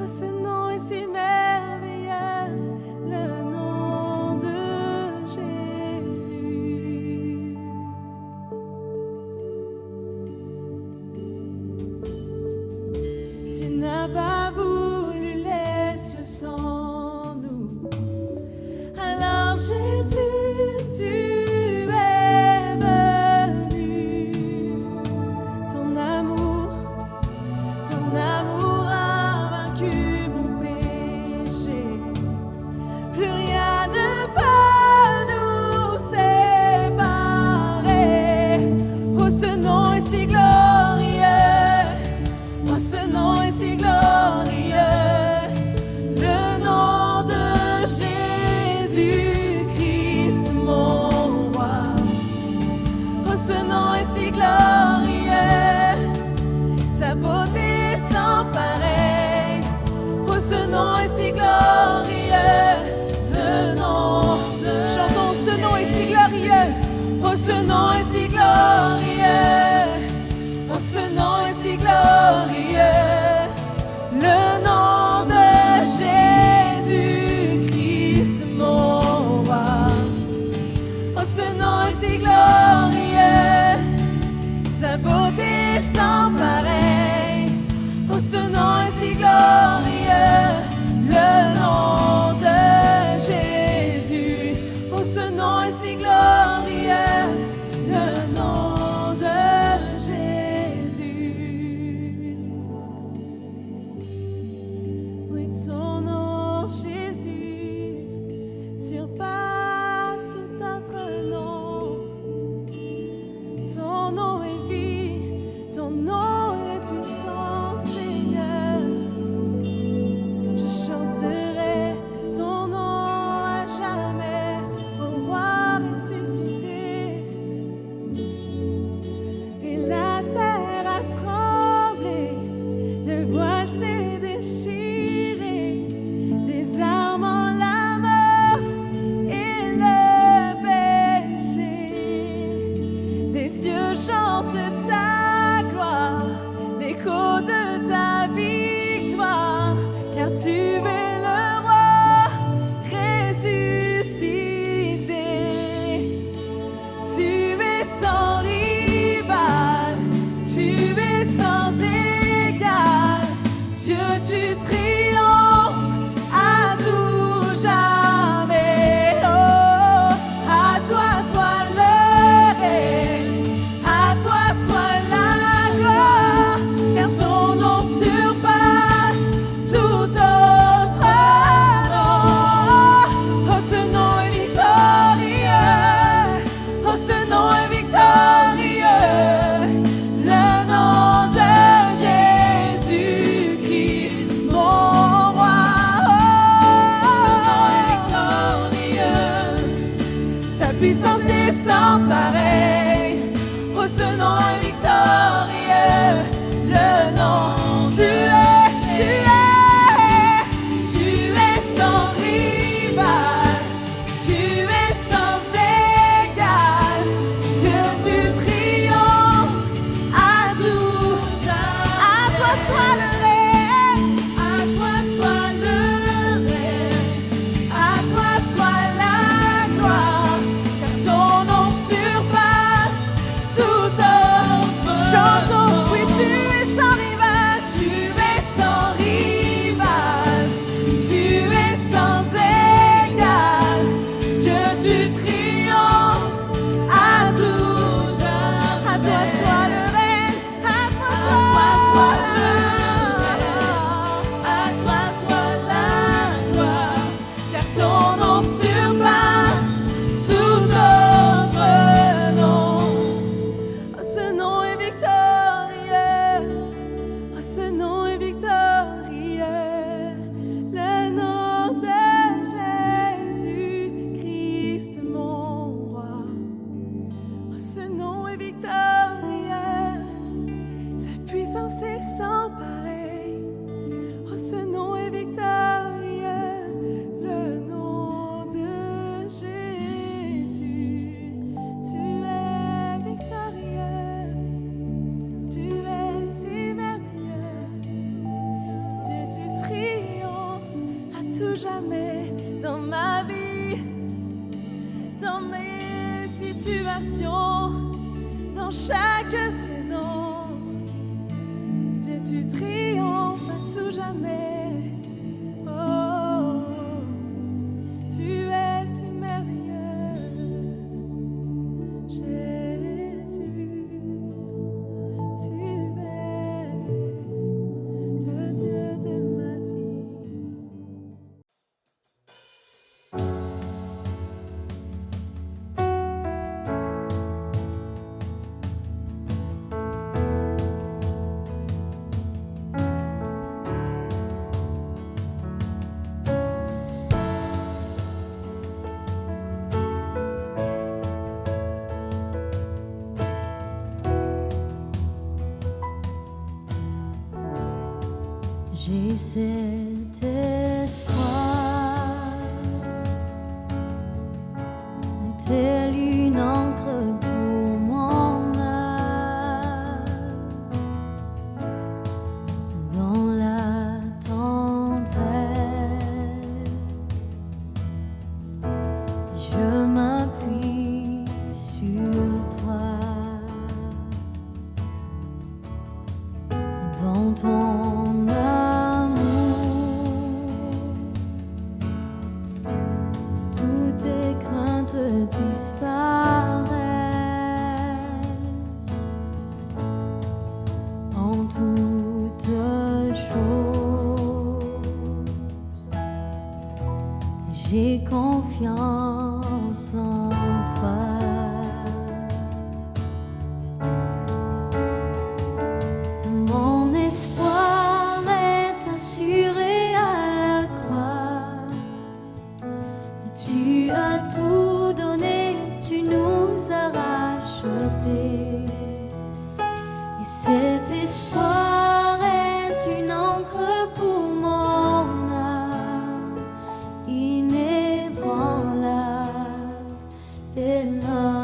Oh, ce nom est si merveilleux, le nom de Jésus. Tu n'as pas voulu les cieux sans nous. Alors Jésus, tu es venu. Ton amour a vaincu mon péché. Plus rien ne peut nous séparer. Oh, ce nom est si glorieux. Oh, ce nom est si glorieux. Le nom de Jésus-Christ, mon roi. Oh, ce nom est si glorieux. Sa beauté sans pareil. Oh, ce nom est si glorieux. Le nom de Chantons, ce nom est si glorieux. Oh, ce nom est si glorieux. Oh, ce nom est si glorieux. Le nom de Jésus-Christ, mon roi. Oh, ce nom est si glorieux. Sa beauté sans pareil. Oh, ce nom est si glorieux. Le nom de Jésus. Oh, ce nom est si glorieux. Le nom de Jésus. Oui, ton nom, Jésus, surpasse tout autre nom. Ton nom est vie, ton nom est puissant, Seigneur. Je chanterai ton nom à jamais, au roi ressuscité. Et la terre a tremblé, le voile s'est déchiré, désarmant la mort et le péché. Les cieux chantent ta gloire, l'écho de ta victoire, car tu es le roi ressuscité. Tu es sans rival, tu es sans égal. Dieu, tu triomphes à tout jamais. Oh, à toi soit le règne, à toi soit la gloire, car ton nom surpasse tout autre nom. Oh, ce nom est victorieux. Oh, ce nom est victorieux. Le nom de Jésus-Christ, mon roi. Oh, ce nom est victorieux. Sa puissance est sans pareil. Oh, ce nom est victorieux. Le nom, tu es sans rival, tu es sans égal. Dieu, tu triomphes à tout jamais. À toi soit le règne, à toi soit le règne, à toi soit la gloire, car ton nom surpasse tout jamais dans ma vie, dans mes situations, dans chaque saison. Dieu, tu triomphes à tout jamais. Oh, tu es si merveilleux, Jésus. Tu es le Dieu de ma vie. J'ai cet espoir, tel une encre pour mon âme. Dans la tempête, je m'appuie sur toi. Dans ton amour, toutes tes craintes disparaissent. En toutes choses, j'ai confiance en toi. Mon espoir est assuré à la croix. Tu as tout donné, tu nous as rachetés. Et cet espoir est une encre pour mon âme, inébranlable et là.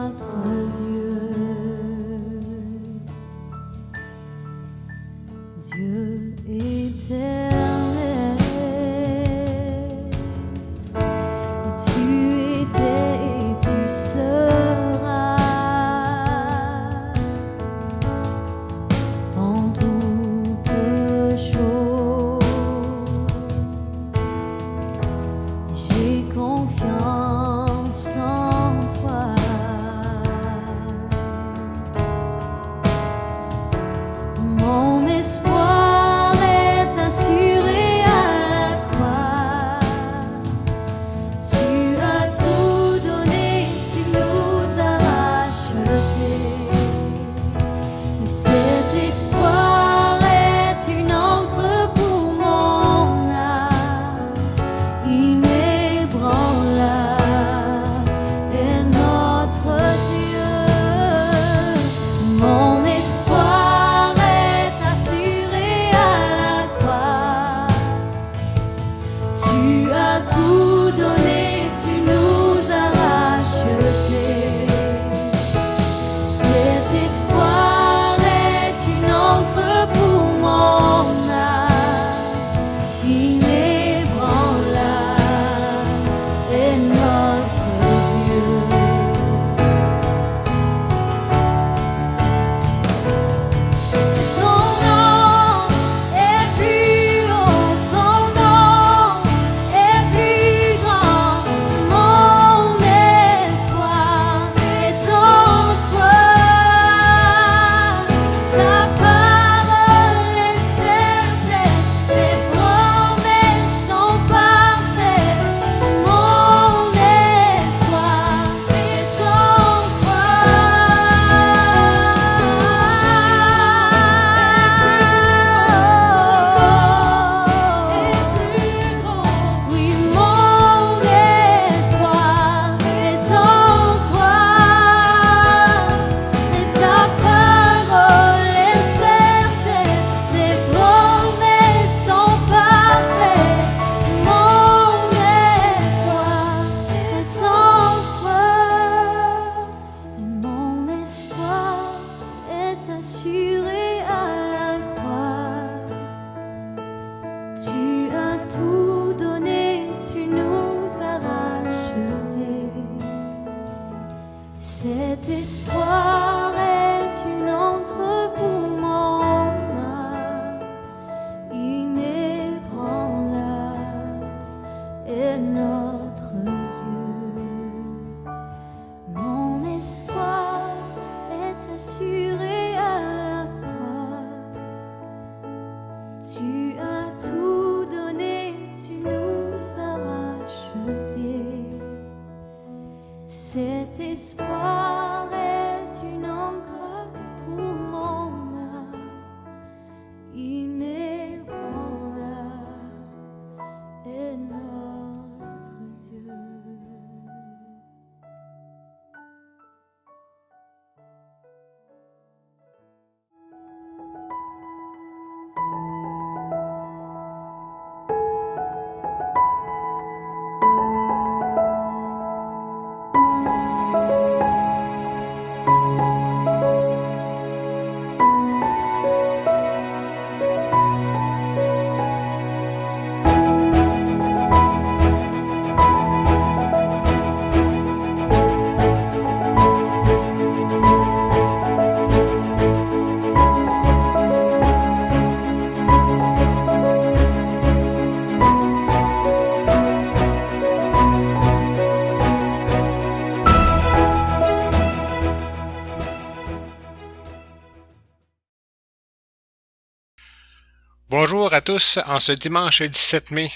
à tous en ce dimanche 17 mai.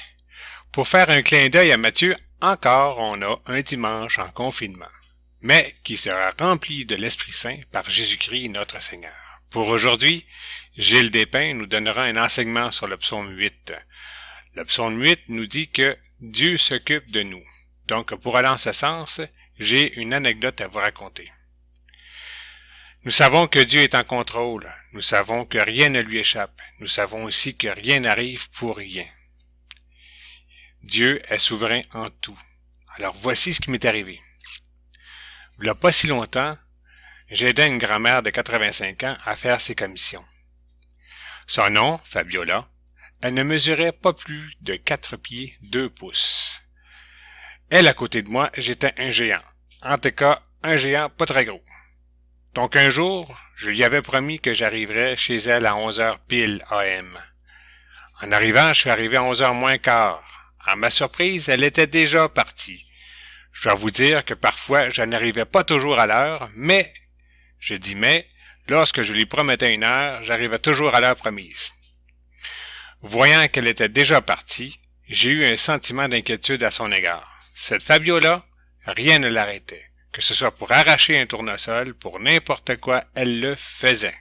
Pour faire un clin d'œil à Matthieu, encore on a un dimanche en confinement, mais qui sera rempli de l'Esprit Saint par Jésus-Christ notre Seigneur. Pour aujourd'hui, Gilles Despins nous donnera un enseignement sur le psaume 8. Le psaume 8 nous dit que Dieu s'occupe de nous. Donc, pour aller en ce sens, j'ai une anecdote à vous raconter. Nous savons que Dieu est en contrôle. Nous savons que rien ne lui échappe. Nous savons aussi que rien n'arrive pour rien. Dieu est souverain en tout. Alors voici ce qui m'est arrivé. Il n'y a pas si longtemps, j'aidais une grand-mère de 85 ans à faire ses commissions. Son nom, Fabiola, elle ne mesurait pas plus de 4 pieds 2 pouces. Elle, à côté de moi, j'étais un géant. En tout cas, un géant pas très gros. Donc un jour, je lui avais promis que j'arriverais chez elle à 11h pile AM. En arrivant, je suis arrivé à 11h moins quart. À ma surprise, elle était déjà partie. Je dois vous dire que parfois, je n'arrivais pas toujours à l'heure, mais, lorsque je lui promettais une heure, j'arrivais toujours à l'heure promise. Voyant qu'elle était déjà partie, j'ai eu un sentiment d'inquiétude à son égard. Cette Fabiola, rien ne l'arrêtait. Que ce soit pour arracher un tournesol, pour n'importe quoi, elle le faisait.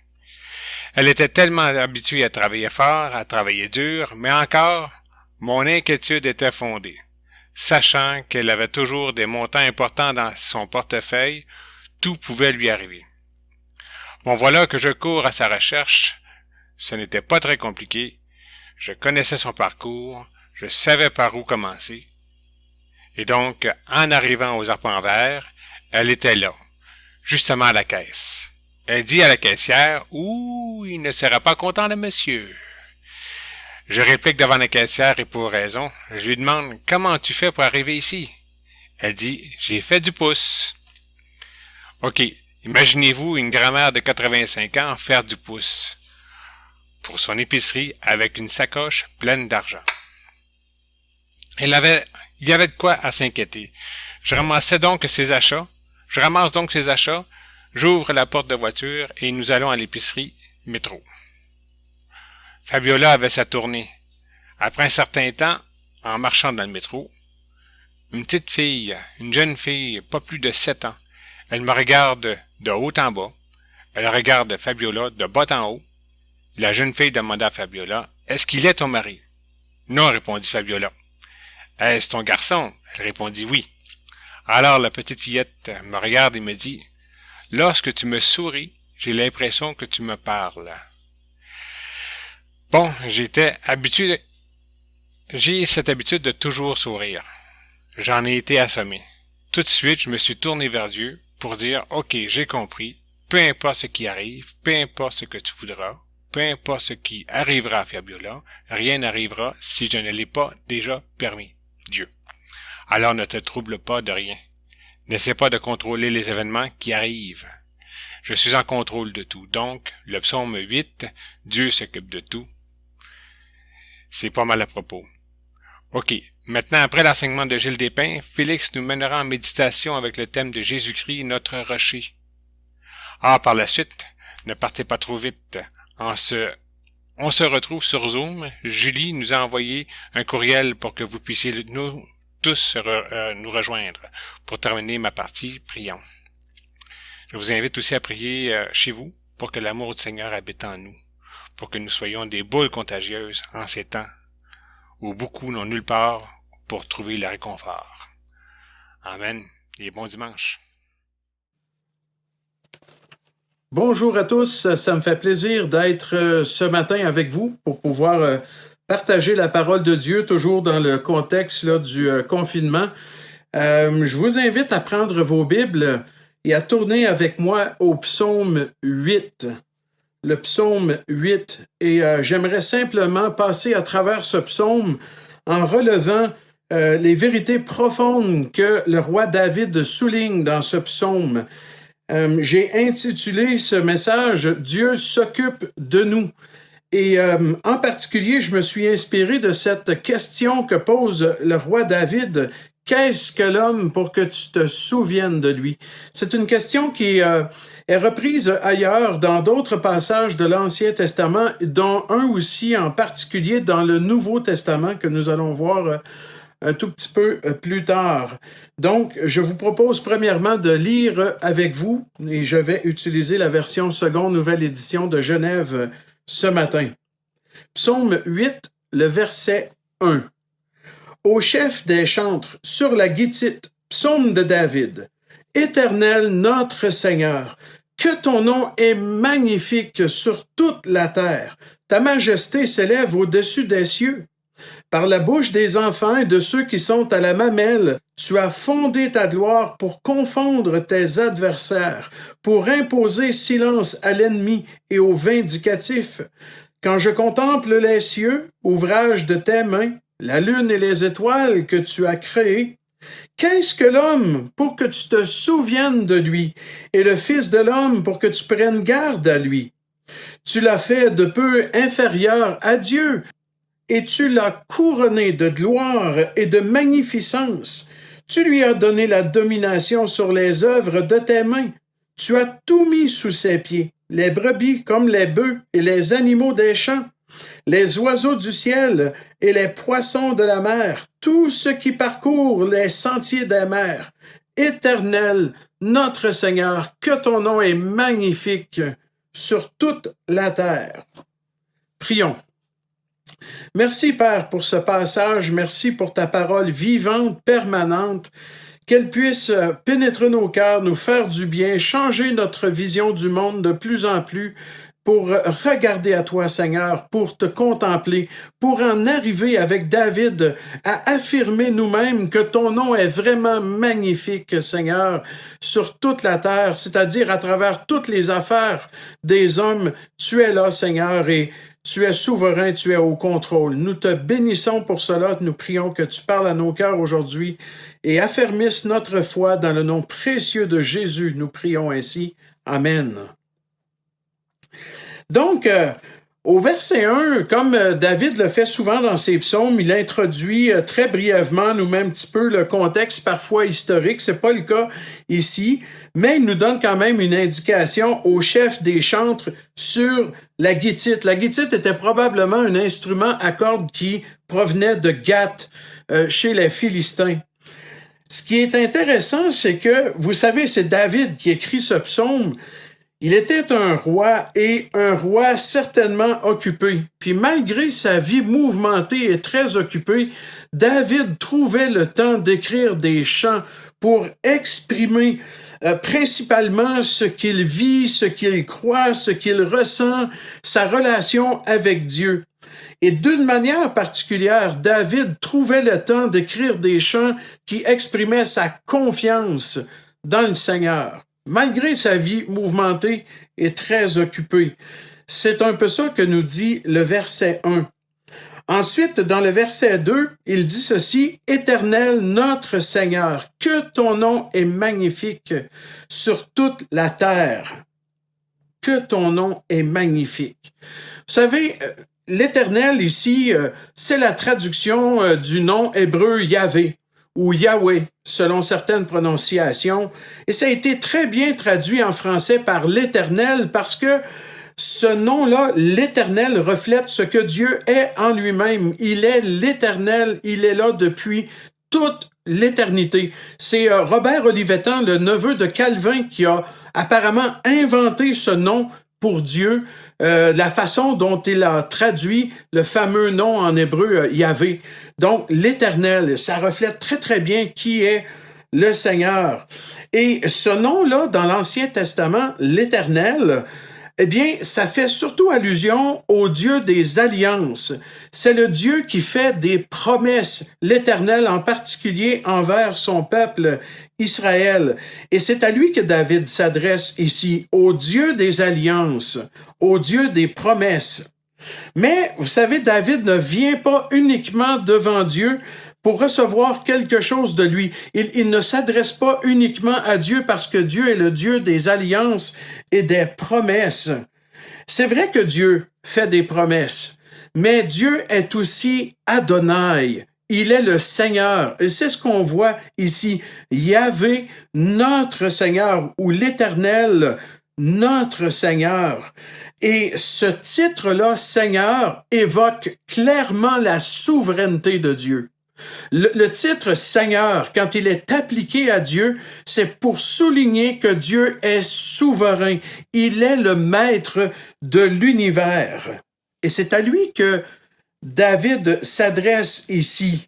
Elle était tellement habituée à travailler fort, à travailler dur, mais encore, mon inquiétude était fondée. Sachant qu'elle avait toujours des montants importants dans son portefeuille, tout pouvait lui arriver. Bon, voilà que je cours à sa recherche. Ce n'était pas très compliqué. Je connaissais son parcours, je savais par où commencer. Et donc, en arrivant aux arpents verts, elle était là, justement à la caisse. Elle dit à la caissière « Ouh, il ne sera pas content de monsieur ». Je réplique devant la caissière et pour raison, je lui demande « Comment tu fais pour arriver ici ?» Elle dit « J'ai fait du pouce ». OK, imaginez-vous une grand-mère de 85 ans faire du pouce pour son épicerie avec une sacoche pleine d'argent. Il y avait de quoi à s'inquiéter. Je ramasse donc ses achats, j'ouvre la porte de voiture et nous allons à l'épicerie métro. Fabiola avait sa tournée. Après un certain temps, en marchant dans le métro, une petite fille, une jeune fille, pas plus de 7 ans, elle me regarde de haut en bas, elle regarde Fabiola de bas en haut. La jeune fille demanda à Fabiola, « Est-ce qu'il est ton mari? » « Non, répondit Fabiola. « Est-ce ton garçon? » Elle répondit « Oui. » Alors la petite fillette me regarde et me dit, « Lorsque tu me souris, j'ai l'impression que tu me parles. » Bon, j'ai cette habitude de toujours sourire. J'en ai été assommé. Tout de suite, je me suis tourné vers Dieu pour dire, « Ok, j'ai compris, peu importe ce qui arrive, peu importe ce que tu voudras, peu importe ce qui arrivera à Fabiola, rien n'arrivera si je ne l'ai pas déjà permis, Dieu. Alors ne te trouble pas de rien. N'essaie pas de contrôler les événements qui arrivent. Je suis en contrôle de tout. Donc, le psaume 8, Dieu s'occupe de tout. C'est pas mal à propos. OK. Maintenant, après l'enseignement de Gilles Despins, Félix nous mènera en méditation avec le thème de Jésus-Christ, notre rocher. Par la suite, ne partez pas trop vite. On se retrouve sur Zoom. Julie nous a envoyé un courriel pour que vous puissiez nous rejoindre. Pour terminer ma partie, prions. Je vous invite aussi à prier chez vous pour que l'amour du Seigneur habite en nous, pour que nous soyons des boules contagieuses en ces temps où beaucoup n'ont nulle part pour trouver le réconfort. Amen et bon dimanche. Bonjour à tous, ça me fait plaisir d'être ce matin avec vous pour pouvoir partager la parole de Dieu, toujours dans le contexte là, du confinement. Je vous invite à prendre vos Bibles et à tourner avec moi au psaume 8. Le psaume 8. Et j'aimerais simplement passer à travers ce psaume en relevant les vérités profondes que le roi David souligne dans ce psaume. J'ai intitulé ce message « Dieu s'occupe de nous ». Et en particulier, je me suis inspiré de cette question que pose le roi David Qu'est-ce que l'homme pour que tu te souviennes de lui? C'est une question qui est reprise ailleurs dans d'autres passages de l'Ancien Testament, dont un aussi en particulier dans le Nouveau Testament que nous allons voir un tout petit peu plus tard. Donc, je vous propose premièrement de lire avec vous, et je vais utiliser la version seconde nouvelle édition de Genève ce matin. Psaume 8, le verset 1. Au chef des chantres, sur la guitite, psaume de David. Éternel notre Seigneur, que ton nom est magnifique sur toute la terre. Ta majesté s'élève au-dessus des cieux. Par la bouche des enfants et de ceux qui sont à la mamelle, tu as fondé ta gloire pour confondre tes adversaires, pour imposer silence à l'ennemi et au vindicatif. Quand je contemple les cieux, ouvrage de tes mains, la lune et les étoiles que tu as créées, qu'est-ce que l'homme pour que tu te souviennes de lui, et le Fils de l'homme pour que tu prennes garde à lui? Tu l'as fait de peu inférieur à Dieu, et tu l'as couronné de gloire et de magnificence. Tu lui as donné la domination sur les œuvres de tes mains. Tu as tout mis sous ses pieds, les brebis comme les bœufs et les animaux des champs, les oiseaux du ciel et les poissons de la mer, tout ce qui parcourt les sentiers des mers. Éternel, notre Seigneur, que ton nom est magnifique sur toute la terre. Prions. Merci, Père, pour ce passage. Merci pour ta parole vivante, permanente, qu'elle puisse pénétrer nos cœurs, nous faire du bien, changer notre vision du monde de plus en plus, pour regarder à toi, Seigneur, pour te contempler, pour en arriver avec David à affirmer nous-mêmes que ton nom est vraiment magnifique, Seigneur, sur toute la terre, c'est-à-dire à travers toutes les affaires des hommes. Tu es là, Seigneur, et tu es souverain, tu es au contrôle. Nous te bénissons pour cela. Nous prions que tu parles à nos cœurs aujourd'hui et affermisses notre foi dans le nom précieux de Jésus. Nous prions ainsi. Amen. Donc, au verset 1, comme David le fait souvent dans ses psaumes, il introduit très brièvement, nous met un petit peu le contexte parfois historique. C'est pas le cas ici, mais il nous donne quand même une indication au chef des chantres sur la guitite. La guitite était probablement un instrument à cordes qui provenait de Gath chez les Philistins. Ce qui est intéressant, c'est que, vous savez, c'est David qui écrit ce psaume. Il était un roi, et un roi certainement occupé. Puis malgré sa vie mouvementée et très occupée, David trouvait le temps d'écrire des chants pour exprimer principalement ce qu'il vit, ce qu'il croit, ce qu'il ressent, sa relation avec Dieu. Et d'une manière particulière, David trouvait le temps d'écrire des chants qui exprimaient sa confiance dans le Seigneur, malgré sa vie mouvementée et très occupée. C'est un peu ça que nous dit le verset 1. Ensuite, dans le verset 2, il dit ceci, « Éternel notre Seigneur, que ton nom est magnifique sur toute la terre. » Que ton nom est magnifique. Vous savez, l'Éternel ici, c'est la traduction du nom hébreu Yahvé ou Yahweh, selon certaines prononciations. Et ça a été très bien traduit en français par l'Éternel parce que ce nom-là, l'Éternel, reflète ce que Dieu est en lui-même. Il est l'Éternel, il est là depuis toute l'éternité. C'est Robert Olivetan, le neveu de Calvin, qui a apparemment inventé ce nom pour Dieu, la façon dont il a traduit le fameux nom en hébreu Yahvé. Donc, l'Éternel, ça reflète très très bien qui est le Seigneur. Et ce nom-là, dans l'Ancien Testament, l'Éternel, eh bien, ça fait surtout allusion au Dieu des alliances. C'est le Dieu qui fait des promesses, l'Éternel en particulier envers son peuple Israël. Et c'est à lui que David s'adresse ici, au Dieu des alliances, au Dieu des promesses. Mais, vous savez, David ne vient pas uniquement devant Dieu pour recevoir quelque chose de lui. Il ne s'adresse pas uniquement à Dieu parce que Dieu est le Dieu des alliances et des promesses. C'est vrai que Dieu fait des promesses, mais Dieu est aussi Adonai. Il est le Seigneur. Et c'est ce qu'on voit ici. Yahvé, notre Seigneur, ou l'Éternel, notre Seigneur. Et ce titre-là, Seigneur, évoque clairement la souveraineté de Dieu. Le titre Seigneur, quand il est appliqué à Dieu, c'est pour souligner que Dieu est souverain. Il est le maître de l'univers. Et c'est à lui que David s'adresse ici.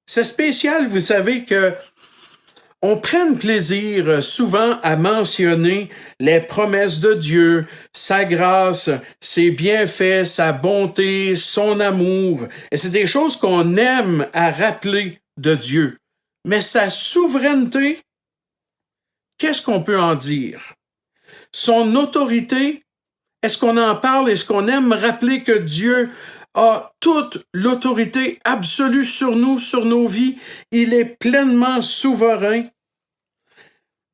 C'est spécial, vous savez, que on prenne plaisir souvent à mentionner les promesses de Dieu, sa grâce, ses bienfaits, sa bonté, son amour. Et c'est des choses qu'on aime à rappeler de Dieu. Mais sa souveraineté, qu'est-ce qu'on peut en dire? Son autorité, est-ce qu'on en parle? Est-ce qu'on aime rappeler que Dieu a toute l'autorité absolue sur nous, sur nos vies? Il est pleinement souverain.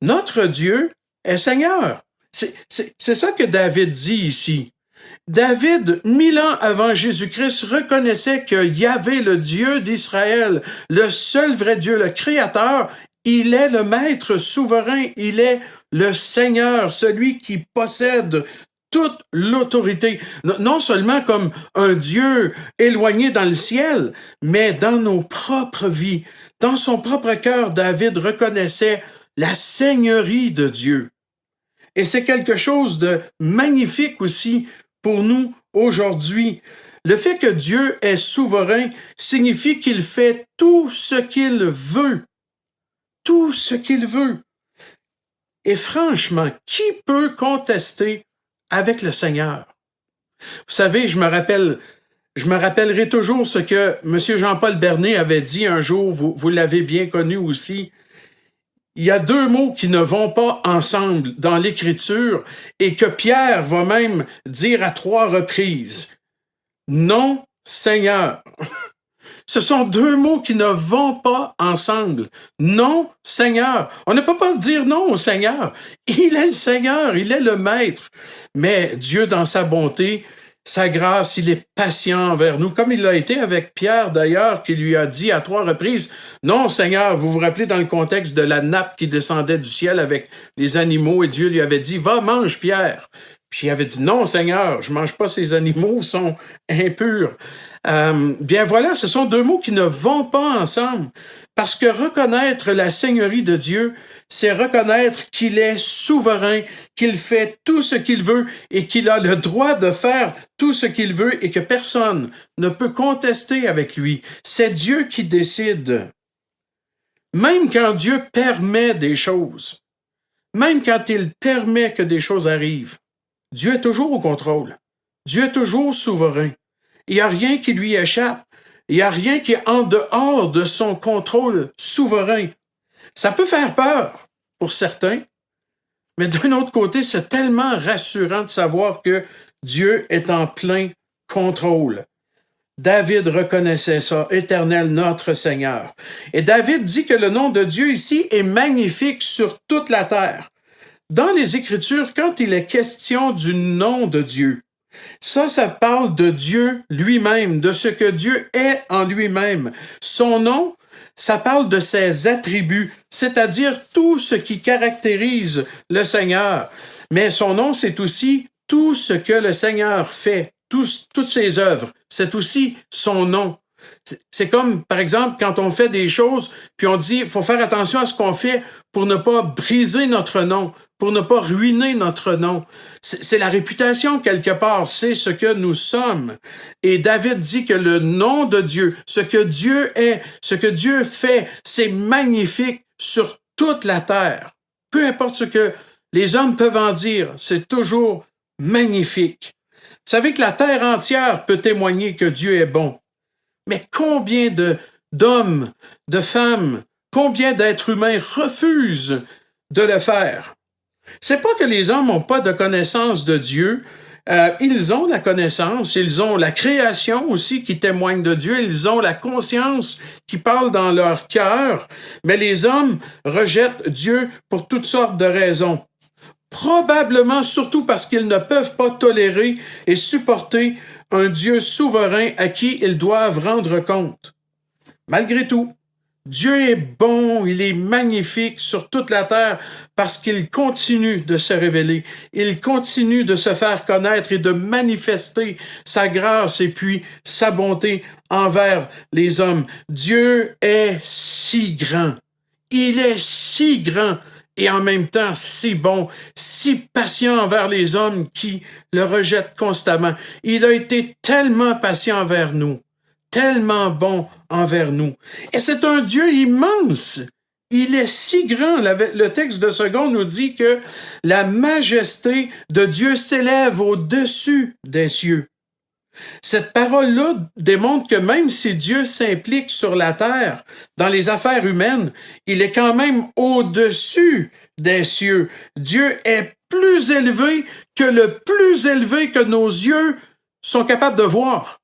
Notre Dieu est Seigneur. C'est ça que David dit ici. David, 1000 ans avant Jésus-Christ, reconnaissait que Yahvé, le Dieu d'Israël, le seul vrai Dieu, le Créateur, il est le Maître souverain, il est le Seigneur, celui qui possède toute l'autorité, non seulement comme un Dieu éloigné dans le ciel, mais dans nos propres vies. Dans son propre cœur, David reconnaissait la seigneurie de Dieu. Et c'est quelque chose de magnifique aussi pour nous aujourd'hui. Le fait que Dieu est souverain signifie qu'il fait tout ce qu'il veut. Tout ce qu'il veut. Et franchement, qui peut contester avec le Seigneur? Vous savez, je me rappellerai toujours ce que M. Jean-Paul Bernet avait dit un jour, vous l'avez bien connu aussi. Il y a deux mots qui ne vont pas ensemble dans l'Écriture et que Pierre va même dire à 3 reprises. Non, Seigneur. Ce sont deux mots qui ne vont pas ensemble. Non, Seigneur. On ne peut pas dire non au Seigneur. Il est le Seigneur, il est le Maître. Mais Dieu, dans sa bonté, sa grâce, il est patient envers nous, comme il l'a été avec Pierre d'ailleurs, qui lui a dit à 3 reprises, « Non, Seigneur, vous vous rappelez dans le contexte de la nappe qui descendait du ciel avec les animaux, et Dieu lui avait dit, « Va, mange, Pierre. » Puis il avait dit, « Non, Seigneur, je mange pas ces animaux, ils sont impurs. » Bien voilà, ce sont deux mots qui ne vont pas ensemble, parce que reconnaître la seigneurie de Dieu, c'est reconnaître qu'il est souverain, qu'il fait tout ce qu'il veut et qu'il a le droit de faire tout ce qu'il veut et que personne ne peut contester avec lui. C'est Dieu qui décide. Même quand Dieu permet des choses, même quand il permet que des choses arrivent, Dieu est toujours au contrôle. Dieu est toujours souverain. Il n'y a rien qui lui échappe. Il n'y a rien qui est en dehors de son contrôle souverain. Ça peut faire peur pour certains, mais d'un autre côté, c'est tellement rassurant de savoir que Dieu est en plein contrôle. David reconnaissait ça, Éternel notre Seigneur. Et David dit que le nom de Dieu ici est magnifique sur toute la terre. Dans les Écritures, quand il est question du nom de Dieu, ça parle de Dieu lui-même, de ce que Dieu est en lui-même. Son nom, ça parle de ses attributs, c'est-à-dire tout ce qui caractérise le Seigneur. Mais son nom, c'est aussi tout ce que le Seigneur fait, toutes ses œuvres. C'est aussi son nom. C'est comme, par exemple, quand on fait des choses, puis on dit, il faut faire attention à ce qu'on fait pour ne pas briser notre nom, pour ne pas ruiner notre nom. C'est la réputation quelque part, c'est ce que nous sommes. Et David dit que le nom de Dieu, ce que Dieu est, ce que Dieu fait, c'est magnifique sur toute la terre. Peu importe ce que les hommes peuvent en dire, c'est toujours magnifique. Vous savez que la terre entière peut témoigner que Dieu est bon. Mais combien d'hommes, de femmes, combien d'êtres humains refusent de le faire? C'est pas que les hommes n'ont pas de connaissance de Dieu. Ils ont la connaissance, ils ont la création aussi qui témoigne de Dieu, ils ont la conscience qui parle dans leur cœur, mais les hommes rejettent Dieu pour toutes sortes de raisons. Probablement surtout parce qu'ils ne peuvent pas tolérer et supporter un Dieu souverain à qui ils doivent rendre compte. malgré tout, Dieu est bon, il est magnifique sur toute la terre parce qu'il continue de se révéler, il continue de se faire connaître et de manifester sa grâce et puis sa bonté envers les hommes. Dieu est si grand, il est si grand et en même temps si bon, si patient envers les hommes qui le rejettent constamment. Il a été tellement patient envers nous, tellement bon envers nous. Et c'est un Dieu immense. Il est si grand. Le texte de 2 nous dit que la majesté de Dieu s'élève au-dessus des cieux. Cette parole-là démontre que même si Dieu s'implique sur la terre, dans les affaires humaines, il est quand même au-dessus des cieux. Dieu est plus élevé que le plus élevé que nos yeux sont capables de voir.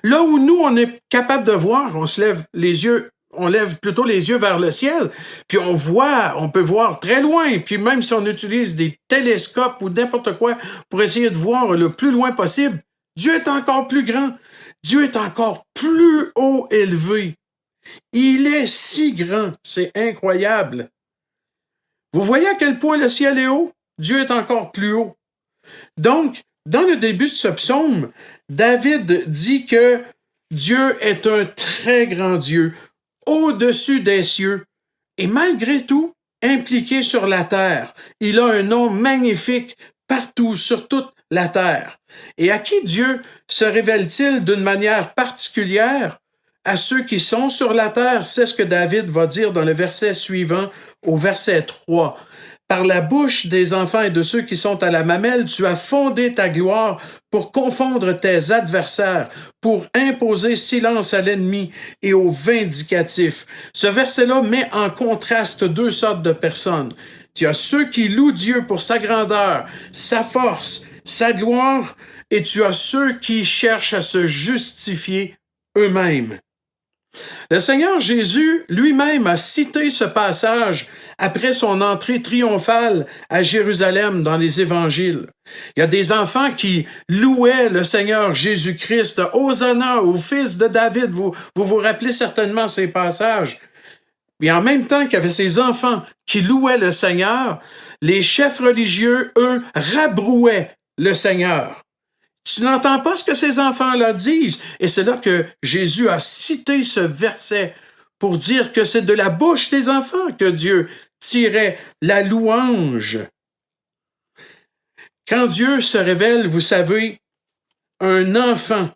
Là où nous, on est capable de voir, on lève plutôt les yeux vers le ciel, puis on peut voir très loin, puis même si on utilise des télescopes ou n'importe quoi pour essayer de voir le plus loin possible, Dieu est encore plus grand. Dieu est encore plus haut élevé. Il est si grand, c'est incroyable. Vous voyez à quel point le ciel est haut? Dieu est encore plus haut. Donc, dans le début de ce psaume, David dit que Dieu est un très grand Dieu, au-dessus des cieux, et malgré tout, impliqué sur la terre. Il a un nom magnifique partout, sur toute la terre. Et à qui Dieu se révèle-t-il d'une manière particulière? À ceux qui sont sur la terre, c'est ce que David va dire dans le verset suivant, au verset 3. Par la bouche des enfants et de ceux qui sont à la mamelle, tu as fondé ta gloire pour confondre tes adversaires, pour imposer silence à l'ennemi et au vindicatif. Ce verset-là met en contraste deux sortes de personnes. Tu as ceux qui louent Dieu pour sa grandeur, sa force, sa gloire, et tu as ceux qui cherchent à se justifier eux-mêmes. Le Seigneur Jésus lui-même a cité ce passage après son entrée triomphale à Jérusalem dans les évangiles. Il y a des enfants qui louaient le Seigneur Jésus-Christ. Hosanna au fils de David. Vous rappelez certainement ces passages. Et en même temps qu'il y avait ces enfants qui louaient le Seigneur, les chefs religieux, eux, rabrouaient le Seigneur. Tu n'entends pas ce que ces enfants-là disent. Et c'est là que Jésus a cité ce verset pour dire que c'est de la bouche des enfants que Dieu tirait la louange. Quand Dieu se révèle, vous savez, un enfant,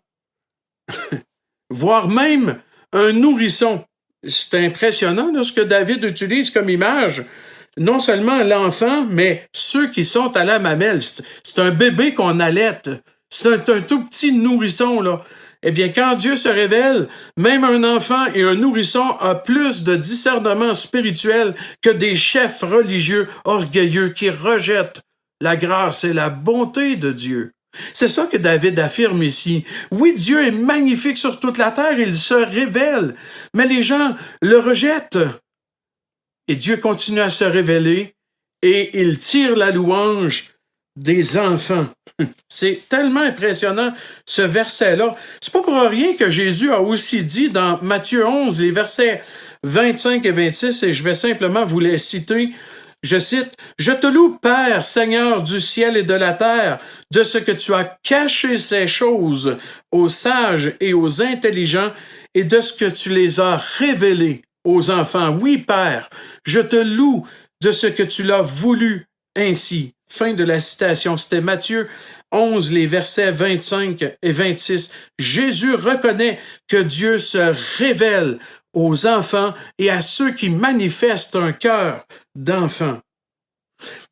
voire même un nourrisson, c'est impressionnant là, ce que David utilise comme image. Non seulement l'enfant, mais ceux qui sont à la mamelle. C'est un bébé qu'on allaite. C'est un tout petit nourrisson, là. Eh bien, quand Dieu se révèle, même un enfant et un nourrisson a plus de discernement spirituel que des chefs religieux orgueilleux qui rejettent la grâce et la bonté de Dieu. C'est ça que David affirme ici. Oui, Dieu est magnifique sur toute la terre, il se révèle, mais les gens le rejettent. Et Dieu continue à se révéler et il tire la louange des enfants. C'est tellement impressionnant, ce verset-là. C'est pas pour rien que Jésus a aussi dit dans Matthieu 11, les versets 25 et 26, et je vais simplement vous les citer. Je cite, « Je te loue, Père, Seigneur du ciel et de la terre, de ce que tu as caché ces choses aux sages et aux intelligents, et de ce que tu les as révélées aux enfants. Oui, Père, je te loue de ce que tu l'as voulu ainsi. » Fin de la citation. C'était Matthieu 11, les versets 25 et 26. Jésus reconnaît que Dieu se révèle aux enfants et à ceux qui manifestent un cœur d'enfant.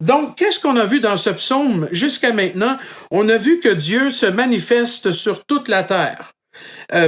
Donc, qu'est-ce qu'on a vu dans ce psaume jusqu'à maintenant? On a vu que Dieu se manifeste sur toute la terre.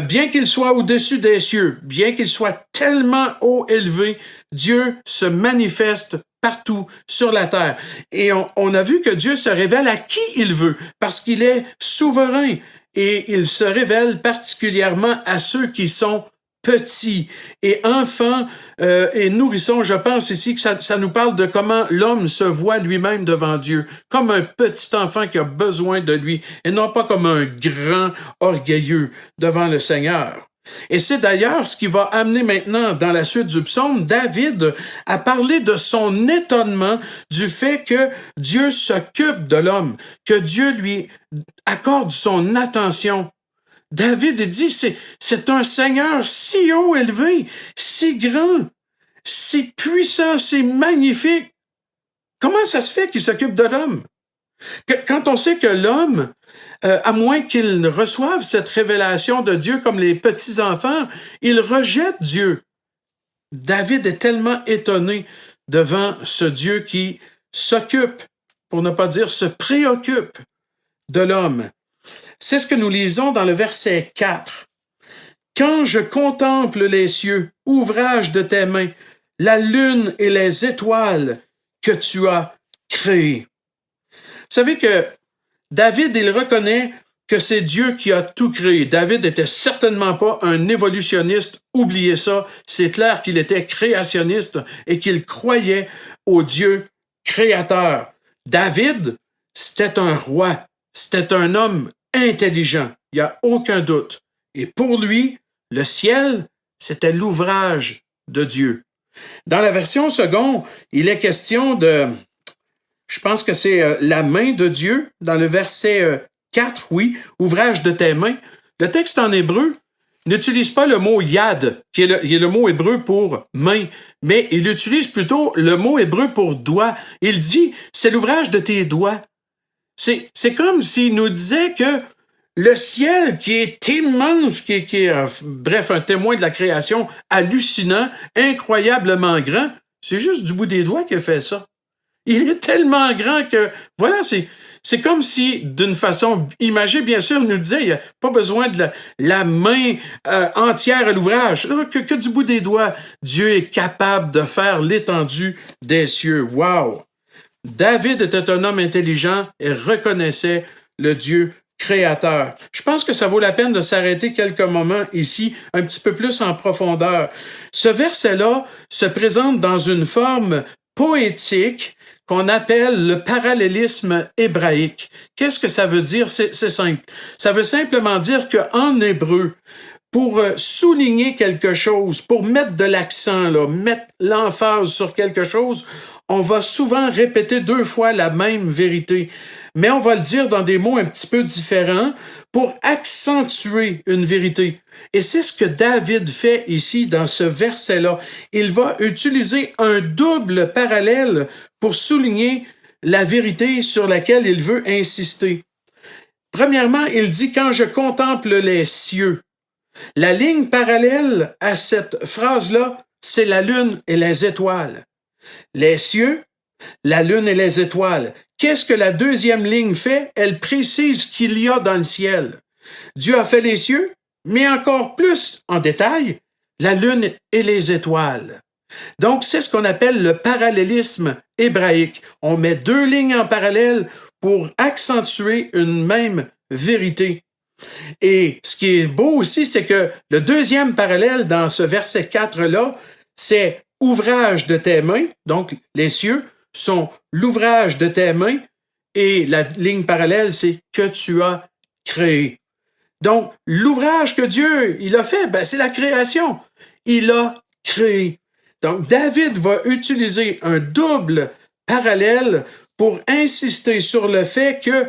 Bien qu'il soit au-dessus des cieux, bien qu'il soit tellement haut élevé, Dieu se manifeste partout sur la terre. Et on a vu que Dieu se révèle à qui il veut, parce qu'il est souverain. Et il se révèle particulièrement à ceux qui sont petits. Et enfants et nourrissons, je pense ici que ça nous parle de comment l'homme se voit lui-même devant Dieu, comme un petit enfant qui a besoin de lui, et non pas comme un grand orgueilleux devant le Seigneur. Et c'est d'ailleurs ce qui va amener maintenant, dans la suite du psaume, David à parler de son étonnement du fait que Dieu s'occupe de l'homme, que Dieu lui accorde son attention. David dit, c'est un Seigneur si haut élevé, si grand, si puissant, si magnifique. Comment ça se fait qu'il s'occupe de l'homme? Quand on sait que l'homme, à moins qu'il reçoive cette révélation de Dieu comme les petits-enfants, il rejette Dieu. David est tellement étonné devant ce Dieu qui s'occupe, pour ne pas dire se préoccupe de l'homme. C'est ce que nous lisons dans le verset 4. « Quand je contemple les cieux, ouvrage de tes mains, la lune et les étoiles que tu as créées. » Vous savez que David, il reconnaît que c'est Dieu qui a tout créé. David n'était certainement pas un évolutionniste, oubliez ça. C'est clair qu'il était créationniste et qu'il croyait au Dieu créateur. David, c'était un roi, c'était un homme intelligent, il n'y a aucun doute. Et pour lui, le ciel, c'était l'ouvrage de Dieu. Dans la version seconde, il est question de, je pense que c'est la main de Dieu, dans le verset 4, oui, ouvrage de tes mains. Le texte en hébreu n'utilise pas le mot yad, qui est le mot hébreu pour main, mais il utilise plutôt le mot hébreu pour doigt. Il dit, c'est l'ouvrage de tes doigts. C'est comme s'il nous disait que le ciel, qui est immense, qui est bref, un témoin de la création hallucinant, incroyablement grand, c'est juste du bout des doigts qu'il fait ça. Il est tellement grand que, voilà, c'est comme si, d'une façon imagée, bien sûr, il nous disait, il n'y a pas besoin de la main entière à l'ouvrage, que du bout des doigts, Dieu est capable de faire l'étendue des cieux. Wow! David était un homme intelligent et reconnaissait le Dieu créateur. Je pense que ça vaut la peine de s'arrêter quelques moments ici, un petit peu plus en profondeur. Ce verset-là se présente dans une forme poétique qu'on appelle le parallélisme hébraïque. Qu'est-ce que ça veut dire? C'est simple. Ça veut simplement dire qu'en hébreu, pour souligner quelque chose, pour mettre de l'accent, mettre l'emphase sur quelque chose, on va souvent répéter 2 fois la même vérité, mais on va le dire dans des mots un petit peu différents pour accentuer une vérité. Et c'est ce que David fait ici dans ce verset-là. Il va utiliser un double parallèle pour souligner la vérité sur laquelle il veut insister. Premièrement, il dit « Quand je contemple les cieux ». La ligne parallèle à cette phrase-là, c'est la lune et les étoiles. Les cieux, la lune et les étoiles. Qu'est-ce que la deuxième ligne fait? Elle précise qu'il y a dans le ciel. Dieu a fait les cieux, mais encore plus en détail, la lune et les étoiles. Donc, c'est ce qu'on appelle le parallélisme hébraïque. On met 2 lignes en parallèle pour accentuer une même vérité. Et ce qui est beau aussi, c'est que le deuxième parallèle dans ce verset 4-là, c'est « ouvrage de tes mains », donc les cieux sont l'ouvrage de tes mains, et la ligne parallèle, c'est « que tu as créé ». Donc, l'ouvrage que Dieu il a fait, c'est la création. Il a créé. Donc, David va utiliser un double parallèle pour insister sur le fait que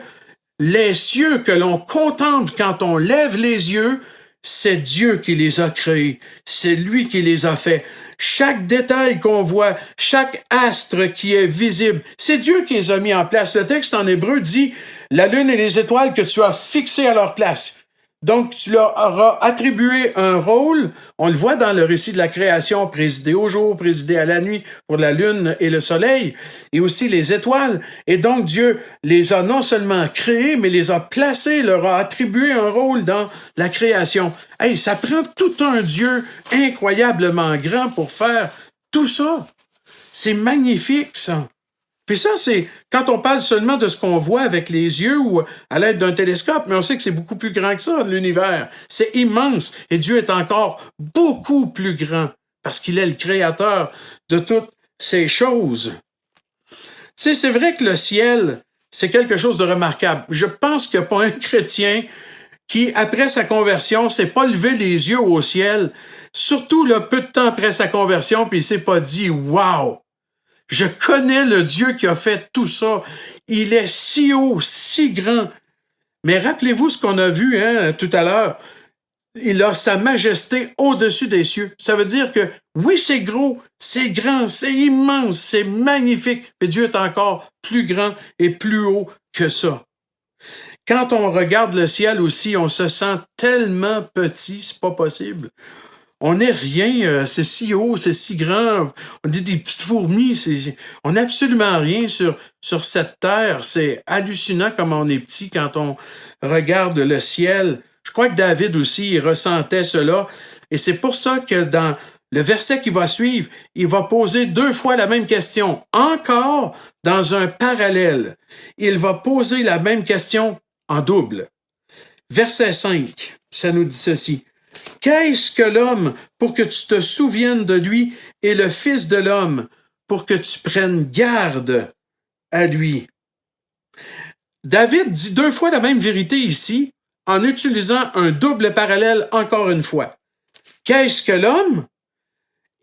les cieux que l'on contemple quand on lève les yeux, c'est Dieu qui les a créés. C'est lui qui les a faits. Chaque détail qu'on voit, chaque astre qui est visible, c'est Dieu qui les a mis en place. Le texte en hébreu dit « La lune et les étoiles que tu as fixées à leur place ». Donc, tu leur auras attribué un rôle. On le voit dans le récit de la création, présider au jour, présider à la nuit pour la lune et le soleil, et aussi les étoiles. Et donc, Dieu les a non seulement créés, mais les a placés, leur a attribué un rôle dans la création. Hey, ça prend tout un Dieu incroyablement grand pour faire tout ça. C'est magnifique, ça. Puis ça, c'est quand on parle seulement de ce qu'on voit avec les yeux ou à l'aide d'un télescope, mais on sait que c'est beaucoup plus grand que ça, l'univers. C'est immense. Et Dieu est encore beaucoup plus grand parce qu'il est le créateur de toutes ces choses. Tu sais, c'est vrai que le ciel, c'est quelque chose de remarquable. Je pense qu'il n'y a pas un chrétien qui, après sa conversion, s'est pas levé les yeux au ciel, surtout là, peu de temps après sa conversion, puis il s'est pas dit « Wow! Je connais le Dieu qui a fait tout ça. Il est si haut, si grand. » Mais rappelez-vous ce qu'on a vu tout à l'heure. Il a sa majesté au-dessus des cieux. Ça veut dire que oui, c'est gros, c'est grand, c'est immense, c'est magnifique, mais Dieu est encore plus grand et plus haut que ça. Quand on regarde le ciel aussi, on se sent tellement petit, c'est pas possible. On n'est rien, c'est si haut, c'est si grand, on est des petites fourmis, on n'est absolument rien sur cette terre. C'est hallucinant comme on est petit quand on regarde le ciel. Je crois que David aussi, il ressentait cela. Et c'est pour ça que dans le verset qui va suivre, il va poser 2 fois la même question. Encore dans un parallèle, il va poser la même question en double. Verset 5, ça nous dit ceci. « Qu'est-ce que l'homme pour que tu te souviennes de lui et le Fils de l'homme pour que tu prennes garde à lui? » David dit 2 fois la même vérité ici en utilisant un double parallèle encore une fois. Qu'est-ce que l'homme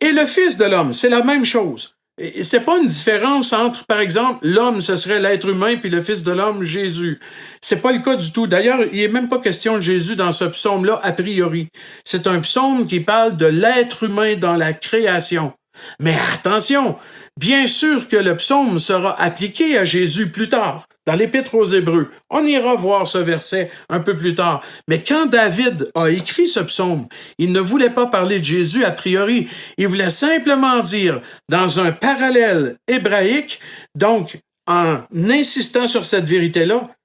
et le Fils de l'homme? C'est la même chose. Et c'est pas une différence entre, par exemple, l'homme, ce serait l'être humain, puis le Fils de l'homme, Jésus. C'est pas le cas du tout. D'ailleurs, il n'est même pas question de Jésus dans ce psaume-là, a priori. C'est un psaume qui parle de l'être humain dans la création. Mais attention, bien sûr que le psaume sera appliqué à Jésus plus tard, dans l'Épître aux Hébreux. On ira voir ce verset un peu plus tard. Mais quand David a écrit ce psaume, il ne voulait pas parler de Jésus a priori. Il voulait simplement dire, dans un parallèle hébraïque, donc en insistant sur cette vérité-là,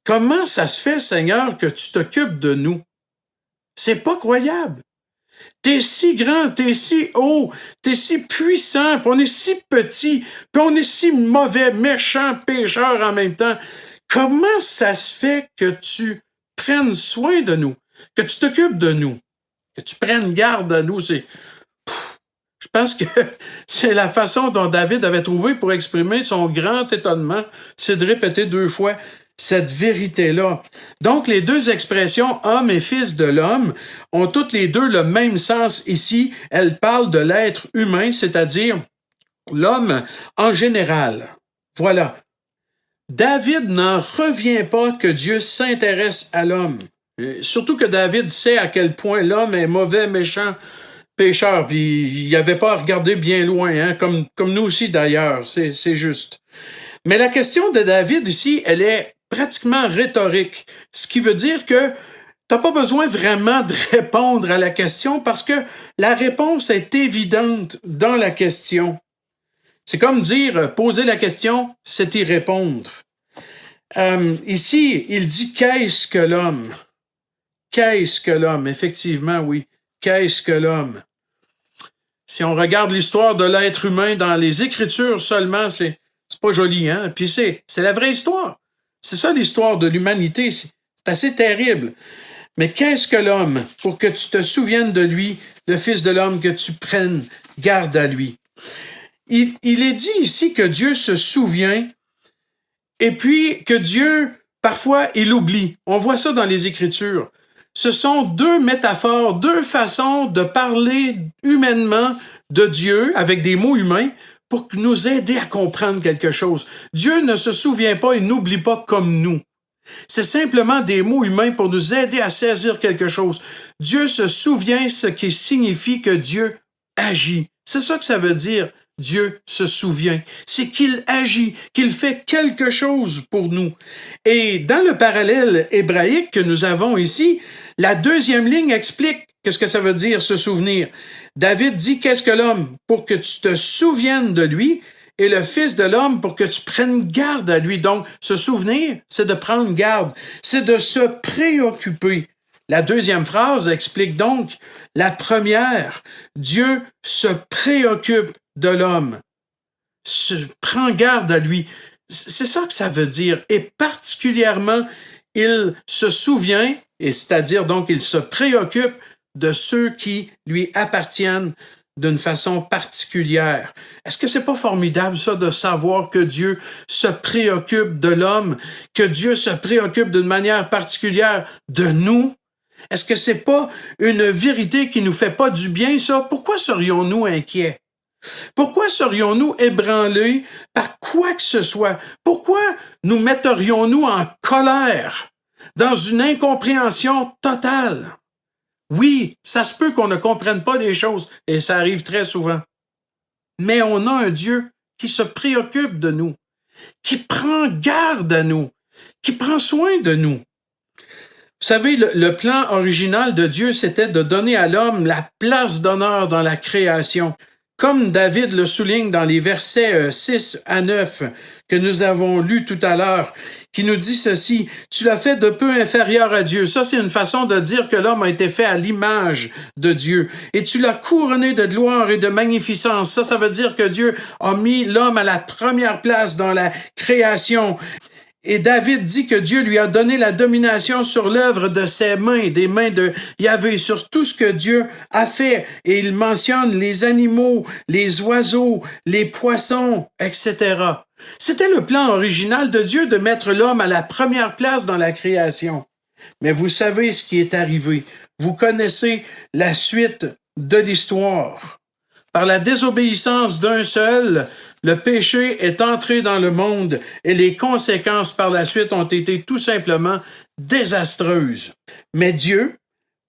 comment ça se fait, Seigneur, que tu t'occupes de nous? C'est pas croyable. T'es si grand, t'es si haut, t'es si puissant, puis on est si petit, puis on est si mauvais, méchant, pécheur en même temps. Comment ça se fait que tu prennes soin de nous, que tu t'occupes de nous, que tu prennes garde à nous? Je pense que c'est la façon dont David avait trouvé pour exprimer son grand étonnement, c'est de répéter 2 fois cette vérité-là. Donc, les 2 expressions « homme » et « fils de l'homme » ont toutes les 2 le même sens ici. Elles parlent de l'être humain, c'est-à-dire l'homme en général. Voilà. David n'en revient pas que Dieu s'intéresse à l'homme. Surtout que David sait à quel point l'homme est mauvais, méchant, pécheur, puis il n'y avait pas à regarder bien loin, comme nous aussi d'ailleurs, c'est juste. Mais la question de David ici, elle est pratiquement rhétorique, ce qui veut dire que t'as pas besoin vraiment de répondre à la question parce que la réponse est évidente dans la question. C'est comme dire, poser la question, c'est y répondre. Ici, il dit « qu'est-ce que l'homme » ? Qu'est-ce que l'homme? Effectivement, oui. Qu'est-ce que l'homme? Si on regarde l'histoire de l'être humain dans les Écritures seulement, c'est pas joli, hein? Puis c'est la vraie histoire. C'est ça l'histoire de l'humanité. C'est assez terrible. Mais qu'est-ce que l'homme? Pour que tu te souviennes de lui, le Fils de l'homme, que tu prennes garde à lui. Il est dit ici que Dieu se souvient et puis que Dieu, parfois, il oublie. On voit ça dans les Écritures. Ce sont 2 métaphores, 2 façons de parler humainement de Dieu avec des mots humains pour nous aider à comprendre quelque chose. Dieu ne se souvient pas, il n'oublie pas comme nous. C'est simplement des mots humains pour nous aider à saisir quelque chose. Dieu se souvient, ce qui signifie que Dieu agit. C'est ça que ça veut dire, Dieu se souvient. C'est qu'il agit, qu'il fait quelque chose pour nous. Et dans le parallèle hébraïque que nous avons ici, la 2e ligne explique qu'est-ce que ça veut dire, se souvenir. David dit, qu'est-ce que l'homme? Pour que tu te souviennes de lui, et le Fils de l'homme pour que tu prennes garde à lui. Donc, se souvenir, c'est de prendre garde, c'est de se préoccuper. La 2e phrase explique donc la première. Dieu se préoccupe de l'homme, prend garde à lui. C'est ça que ça veut dire. Et particulièrement, il se souvient, et c'est-à-dire donc il se préoccupe de ceux qui lui appartiennent, d'une façon particulière. Est-ce que c'est pas formidable ça de savoir que Dieu se préoccupe de l'homme, que Dieu se préoccupe d'une manière particulière de nous? Est-ce que c'est pas une vérité qui nous fait pas du bien ça? Pourquoi serions-nous inquiets? Pourquoi serions-nous ébranlés par quoi que ce soit? Pourquoi nous metterions-nous en colère, dans une incompréhension totale? Oui, ça se peut qu'on ne comprenne pas les choses, et ça arrive très souvent. Mais on a un Dieu qui se préoccupe de nous, qui prend garde à nous, qui prend soin de nous. Vous savez, le plan original de Dieu, c'était de donner à l'homme la place d'honneur dans la création. Comme David le souligne dans les versets 6 à 9 que nous avons lus tout à l'heure, qui nous dit ceci: « Tu l'as fait de peu inférieur à Dieu. » Ça, c'est une façon de dire que l'homme a été fait à l'image de Dieu. « Et tu l'as couronné de gloire et de magnificence. » Ça veut dire que Dieu a mis l'homme à la première place dans la création. Et David dit que Dieu lui a donné la domination sur l'œuvre de ses mains, des mains de Yahvé, sur tout ce que Dieu a fait. Et il mentionne les animaux, les oiseaux, les poissons, etc. C'était le plan original de Dieu de mettre l'homme à la première place dans la création. Mais vous savez ce qui est arrivé. Vous connaissez la suite de l'histoire. Par la désobéissance d'un seul, le péché est entré dans le monde et les conséquences par la suite ont été tout simplement désastreuses. Mais Dieu,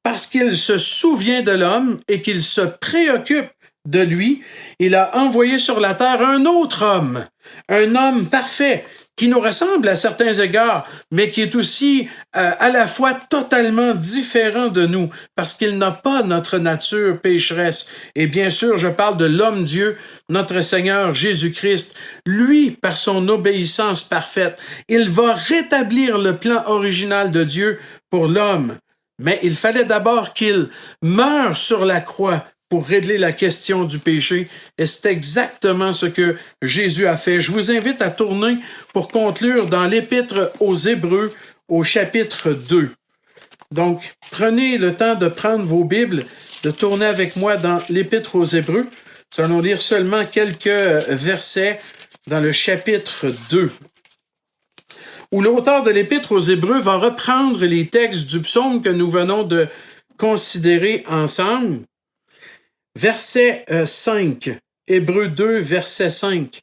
parce qu'il se souvient de l'homme et qu'il se préoccupe de lui, il a envoyé sur la terre un autre homme, un homme parfait, qui nous ressemble à certains égards, mais qui est aussi à la fois totalement différent de nous, parce qu'il n'a pas notre nature pécheresse. Et bien sûr, je parle de l'homme-Dieu, notre Seigneur Jésus-Christ. Lui, par son obéissance parfaite, il va rétablir le plan original de Dieu pour l'homme. Mais il fallait d'abord qu'il meure sur la croix pour régler la question du péché. Et c'est exactement ce que Jésus a fait. Je vous invite à tourner pour conclure dans l'Épître aux Hébreux, au chapitre 2. Donc, prenez le temps de prendre vos Bibles, de tourner avec moi dans l'Épître aux Hébreux. Nous allons lire seulement quelques versets dans le chapitre 2, où l'auteur de l'Épître aux Hébreux va reprendre les textes du psaume que nous venons de considérer ensemble. Verset 5, Hébreux 2, verset 5,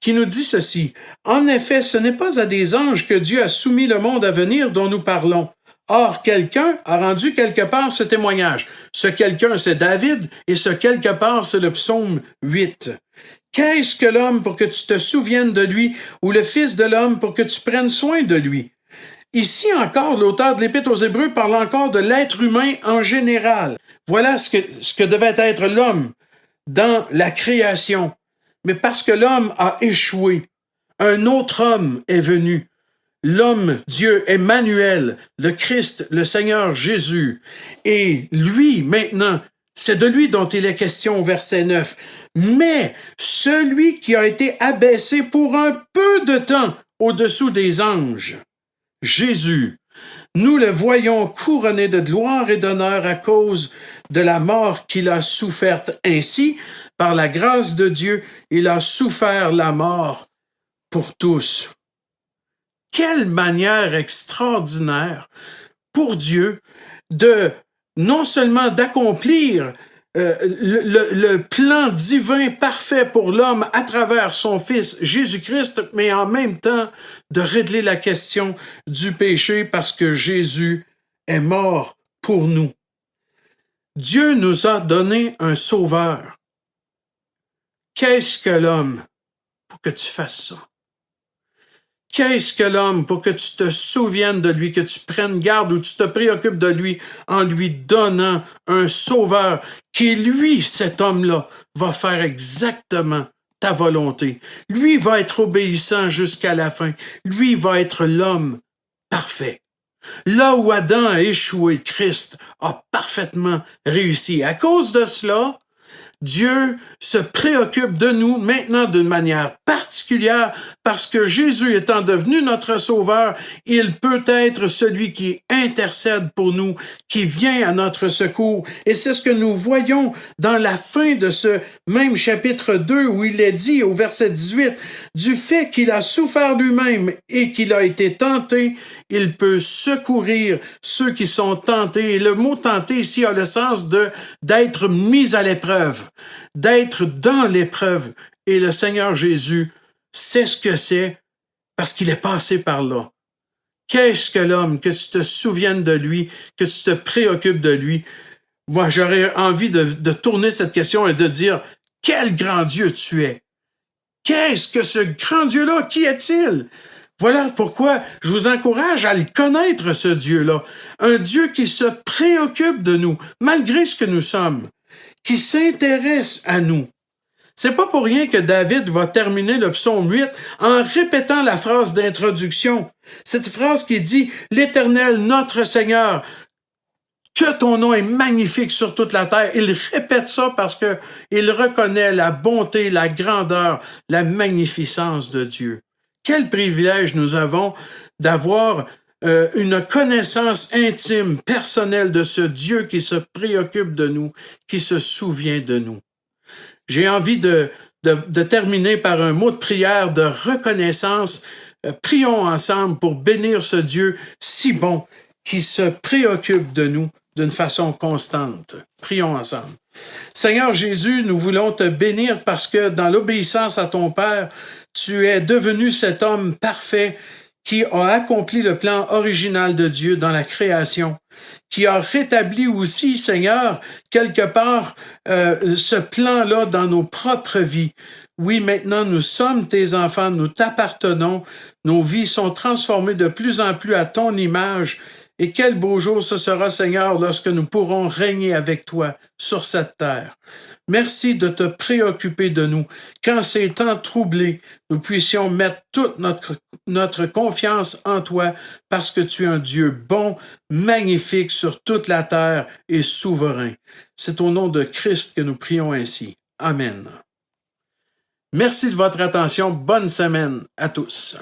qui nous dit ceci: « En effet, ce n'est pas à des anges que Dieu a soumis le monde à venir dont nous parlons. Or, quelqu'un a rendu quelque part ce témoignage. Ce quelqu'un, c'est David, et ce quelque part, c'est le psaume 8. Qu'est-ce que l'homme pour que tu te souviennes de lui, ou le Fils de l'homme pour que tu prennes soin de lui? » Ici encore, l'auteur de l'Épître aux Hébreux parle encore de l'être humain en général. Voilà ce que devait être l'homme dans la création. Mais parce que l'homme a échoué, un autre homme est venu. L'homme, Dieu, Emmanuel, le Christ, le Seigneur Jésus. Et lui, maintenant, c'est de lui dont il est question au verset 9. Mais celui qui a été abaissé pour un peu de temps au-dessous des anges, Jésus, nous le voyons couronné de gloire et d'honneur à cause de la mort qu'il a soufferte. Ainsi, par la grâce de Dieu, il a souffert la mort pour tous. Quelle manière extraordinaire pour Dieu de non seulement d'accomplir le plan divin parfait pour l'homme à travers son Fils Jésus-Christ, mais en même temps de régler la question du péché parce que Jésus est mort pour nous. Dieu nous a donné un sauveur. Qu'est-ce que l'homme pour que tu fasses ça? Qu'est-ce que l'homme pour que tu te souviennes de lui, que tu prennes garde ou tu te préoccupes de lui en lui donnant un sauveur qui, lui, cet homme-là, va faire exactement ta volonté. Lui va être obéissant jusqu'à la fin. Lui va être l'homme parfait. Là où Adam a échoué, Christ a parfaitement réussi. À cause de cela, Dieu se préoccupe de nous maintenant d'une manière particulière particulière parce que Jésus étant devenu notre Sauveur, il peut être celui qui intercède pour nous, qui vient à notre secours. Et c'est ce que nous voyons dans la fin de ce même chapitre 2 où il est dit au verset 18, « Du fait qu'il a souffert lui-même et qu'il a été tenté, il peut secourir ceux qui sont tentés. » Et le mot « tenter » ici a le sens d'être mis à l'épreuve, d'être dans l'épreuve. Et le Seigneur Jésus sait ce que c'est parce qu'il est passé par là. Qu'est-ce que l'homme, que tu te souviennes de lui, que tu te préoccupes de lui? Moi, j'aurais envie de tourner cette question et de dire, quel grand Dieu tu es! Qu'est-ce que ce grand Dieu-là? Qui est-il? Voilà pourquoi je vous encourage à le connaître, ce Dieu-là. Un Dieu qui se préoccupe de nous, malgré ce que nous sommes, qui s'intéresse à nous. C'est pas pour rien que David va terminer le psaume 8 en répétant la phrase d'introduction. Cette phrase qui dit « L'Éternel, notre Seigneur, que ton nom est magnifique sur toute la terre. » Il répète ça parce que il reconnaît la bonté, la grandeur, la magnificence de Dieu. Quel privilège nous avons d'avoir une connaissance intime, personnelle de ce Dieu qui se préoccupe de nous, qui se souvient de nous. J'ai envie de terminer par un mot de prière, de reconnaissance. Prions ensemble pour bénir ce Dieu si bon qui se préoccupe de nous d'une façon constante. Prions ensemble. Seigneur Jésus, nous voulons te bénir parce que dans l'obéissance à ton Père, tu es devenu cet homme parfait qui a accompli le plan original de Dieu dans la création, qui a rétabli aussi, Seigneur, quelque part, ce plan-là dans nos propres vies. Oui, maintenant, nous sommes tes enfants, nous t'appartenons, nos vies sont transformées de plus en plus à ton image, et quel beau jour ce sera, Seigneur, lorsque nous pourrons régner avec toi sur cette terre. Merci de te préoccuper de nous. Quand ces temps troublés, nous puissions mettre toute notre confiance en toi parce que tu es un Dieu bon, magnifique sur toute la terre et souverain. C'est au nom de Christ que nous prions ainsi. Amen. Merci de votre attention. Bonne semaine à tous.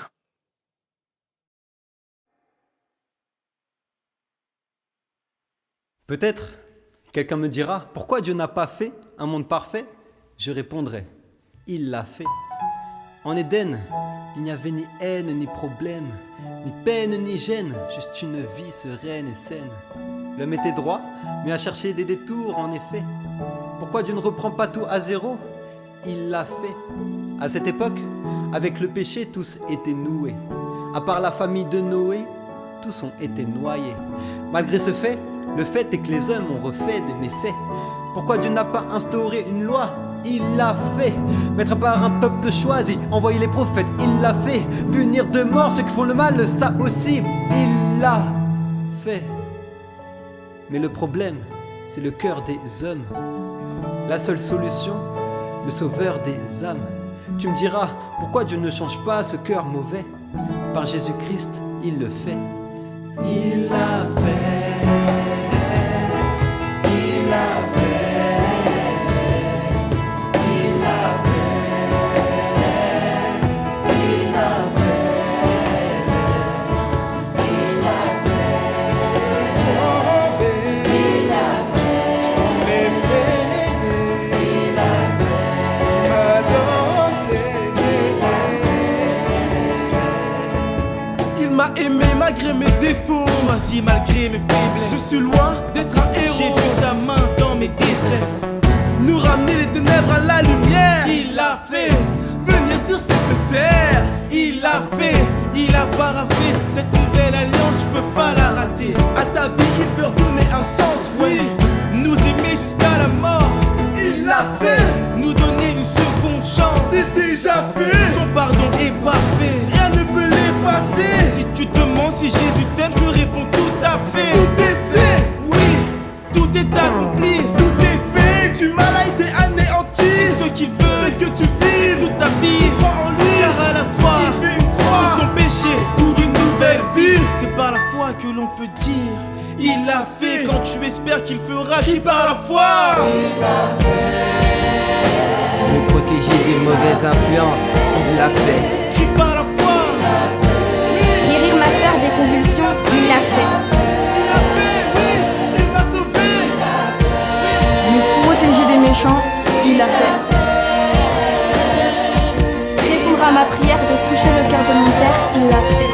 Peut-être, quelqu'un me dira, pourquoi Dieu n'a pas fait un monde parfait? Je répondrai, il l'a fait. En Éden, il n'y avait ni haine, ni problème, ni peine, ni gêne, juste une vie sereine et saine. L'homme était droit, mais a cherché des détours en effet. Pourquoi Dieu ne reprend pas tout à zéro? Il l'a fait. À cette époque, avec le péché, tous étaient noués. À part la famille de Noé, tous ont été noyés. Malgré ce fait, le fait est que les hommes ont refait des méfaits. Pourquoi Dieu n'a pas instauré une loi? Il l'a fait. Mettre à part un peuple choisi, envoyer les prophètes, il l'a fait. Punir de mort ceux qui font le mal, ça aussi, il l'a fait. Mais le problème, c'est le cœur des hommes. La seule solution, le sauveur des âmes. Tu me diras, pourquoi Dieu ne change pas ce cœur mauvais? Par Jésus-Christ, il le fait. Il l'a fait. Il l'a fait. Il l'a fait. Il l'a fait. Il l'a fait. Sauvé. Il l'a fait. Aimé. Il l'a fait. M'adopté. Il m'a aimé malgré mes défauts, choisi malgré mes faiblesses. Je suis loin d'être un héros. J'ai vu sa main dans mes détresses, nous ramener les ténèbres à la lumière. Il l'a fait, venir sur cette terre. Il l'a fait, il a paraphé cette nouvelle alliance, je peux pas la rater. À ta vie il peut redonner un sens, oui, nous aimer jusqu'à la mort. Il l'a fait, nous donner une seconde chance. C'est déjà fait, son pardon est parfait, rien ne peut l'effacer. Si tu te demandes si Jésus t'aime, je te réponds tout à fait. Tout est fait, oui, tout est accompli. Tout est fait, du mal a été anéanti. Ce qu'il veut, c'est que tu vives toute ta vie. Crois en lui, car à la croix, il fait une croix sur ton péché pour une nouvelle vie. C'est par la foi que l'on peut dire il l'a fait. Quand tu espères qu'il fera, qui par la foi. Le protéger des mauvaises influences, il l'a fait. Qui par la foi, Guérir ma sœur des convulsions, il l'a fait. il l'a fait, oui, il m'a sauvé. Me protéger des méchants, il l'a fait. Répondre à ma prière de toucher le cœur de mon père, il l'a fait.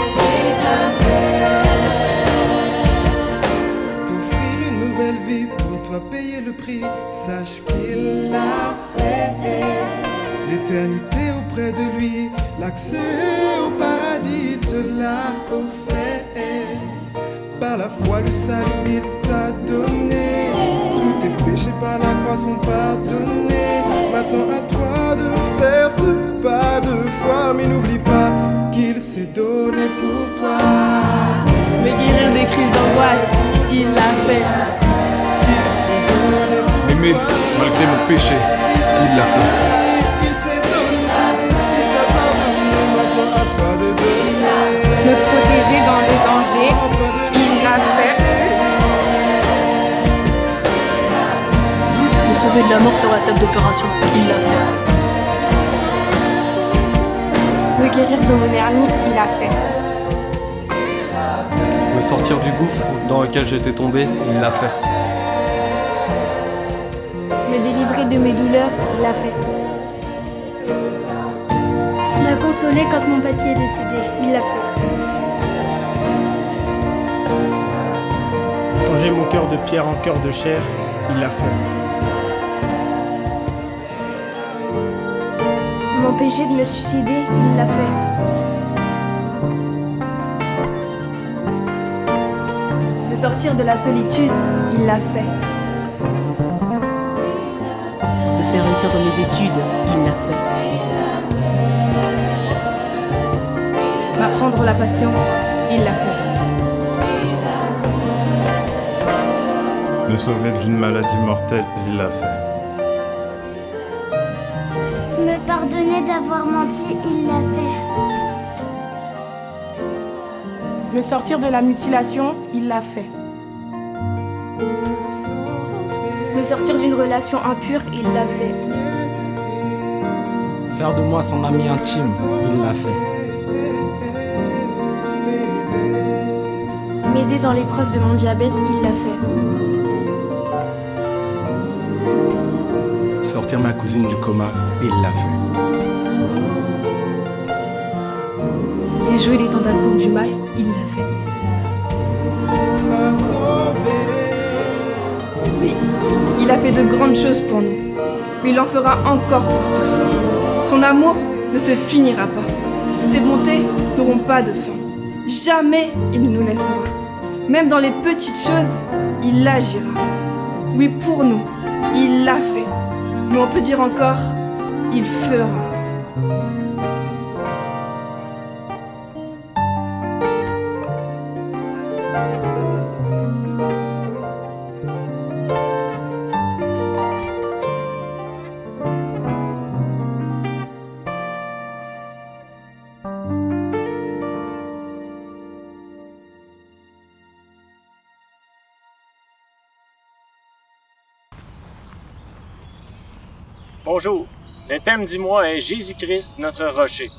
T'offrir une nouvelle vie, pour toi payer le prix, sache qu'il l'a fait. L'éternité auprès de lui, l'accès au paradis, il te l'a offert. Par la foi, le salut, il t'a donné. Tous tes péchés par la croix sont pardonnés. Maintenant à toi de faire ce pas de foi, mais n'oublie pas qu'il s'est donné pour toi. Me guérir des crises d'angoisse, il l'a fait. Il s'est donné pour Aimer toi. malgré mon péché, il l'a fait. Il s'est donné, il t'a pardonné, maintenant à toi de donner. Me protéger dans le danger, À toi de il l'a fait. Me sauver de la mort sur la table d'opération, il l'a fait. Me guérir de mon hernie, il l'a fait. Me sortir du gouffre dans lequel j'étais tombé, il l'a fait. Me délivrer de mes douleurs, il l'a fait. Me consoler quand mon papy est décédé, il l'a fait. Changer mon cœur de pierre en cœur de chair, il l'a fait. M'empêcher de me suicider, il l'a fait. Me sortir de la solitude, il l'a fait. Me faire réussir dans mes études, il l'a fait. M'apprendre la patience, il l'a fait. Me sauver d'une maladie mortelle, il l'a fait. Me pardonner d'avoir menti, il l'a fait. Me sortir de la mutilation, il l'a fait. Me sortir d'une relation impure, il l'a fait. Faire de moi son ami intime, il l'a fait. M'aider dans l'épreuve de mon diabète, il l'a fait. Sortir ma cousine du coma, il l'a fait. Déjouer les tentations du mal, il l'a fait. Oui, il a fait de grandes choses pour nous. Mais il en fera encore pour tous. Son amour ne se finira pas. Ses bontés n'auront pas de fin. Jamais il ne nous laissera. Même dans les petites choses, il agira. Oui, pour nous, il l'a fait. Mais on peut dire encore, il fera. Bonjour, le thème du mois est Jésus-Christ, notre rocher.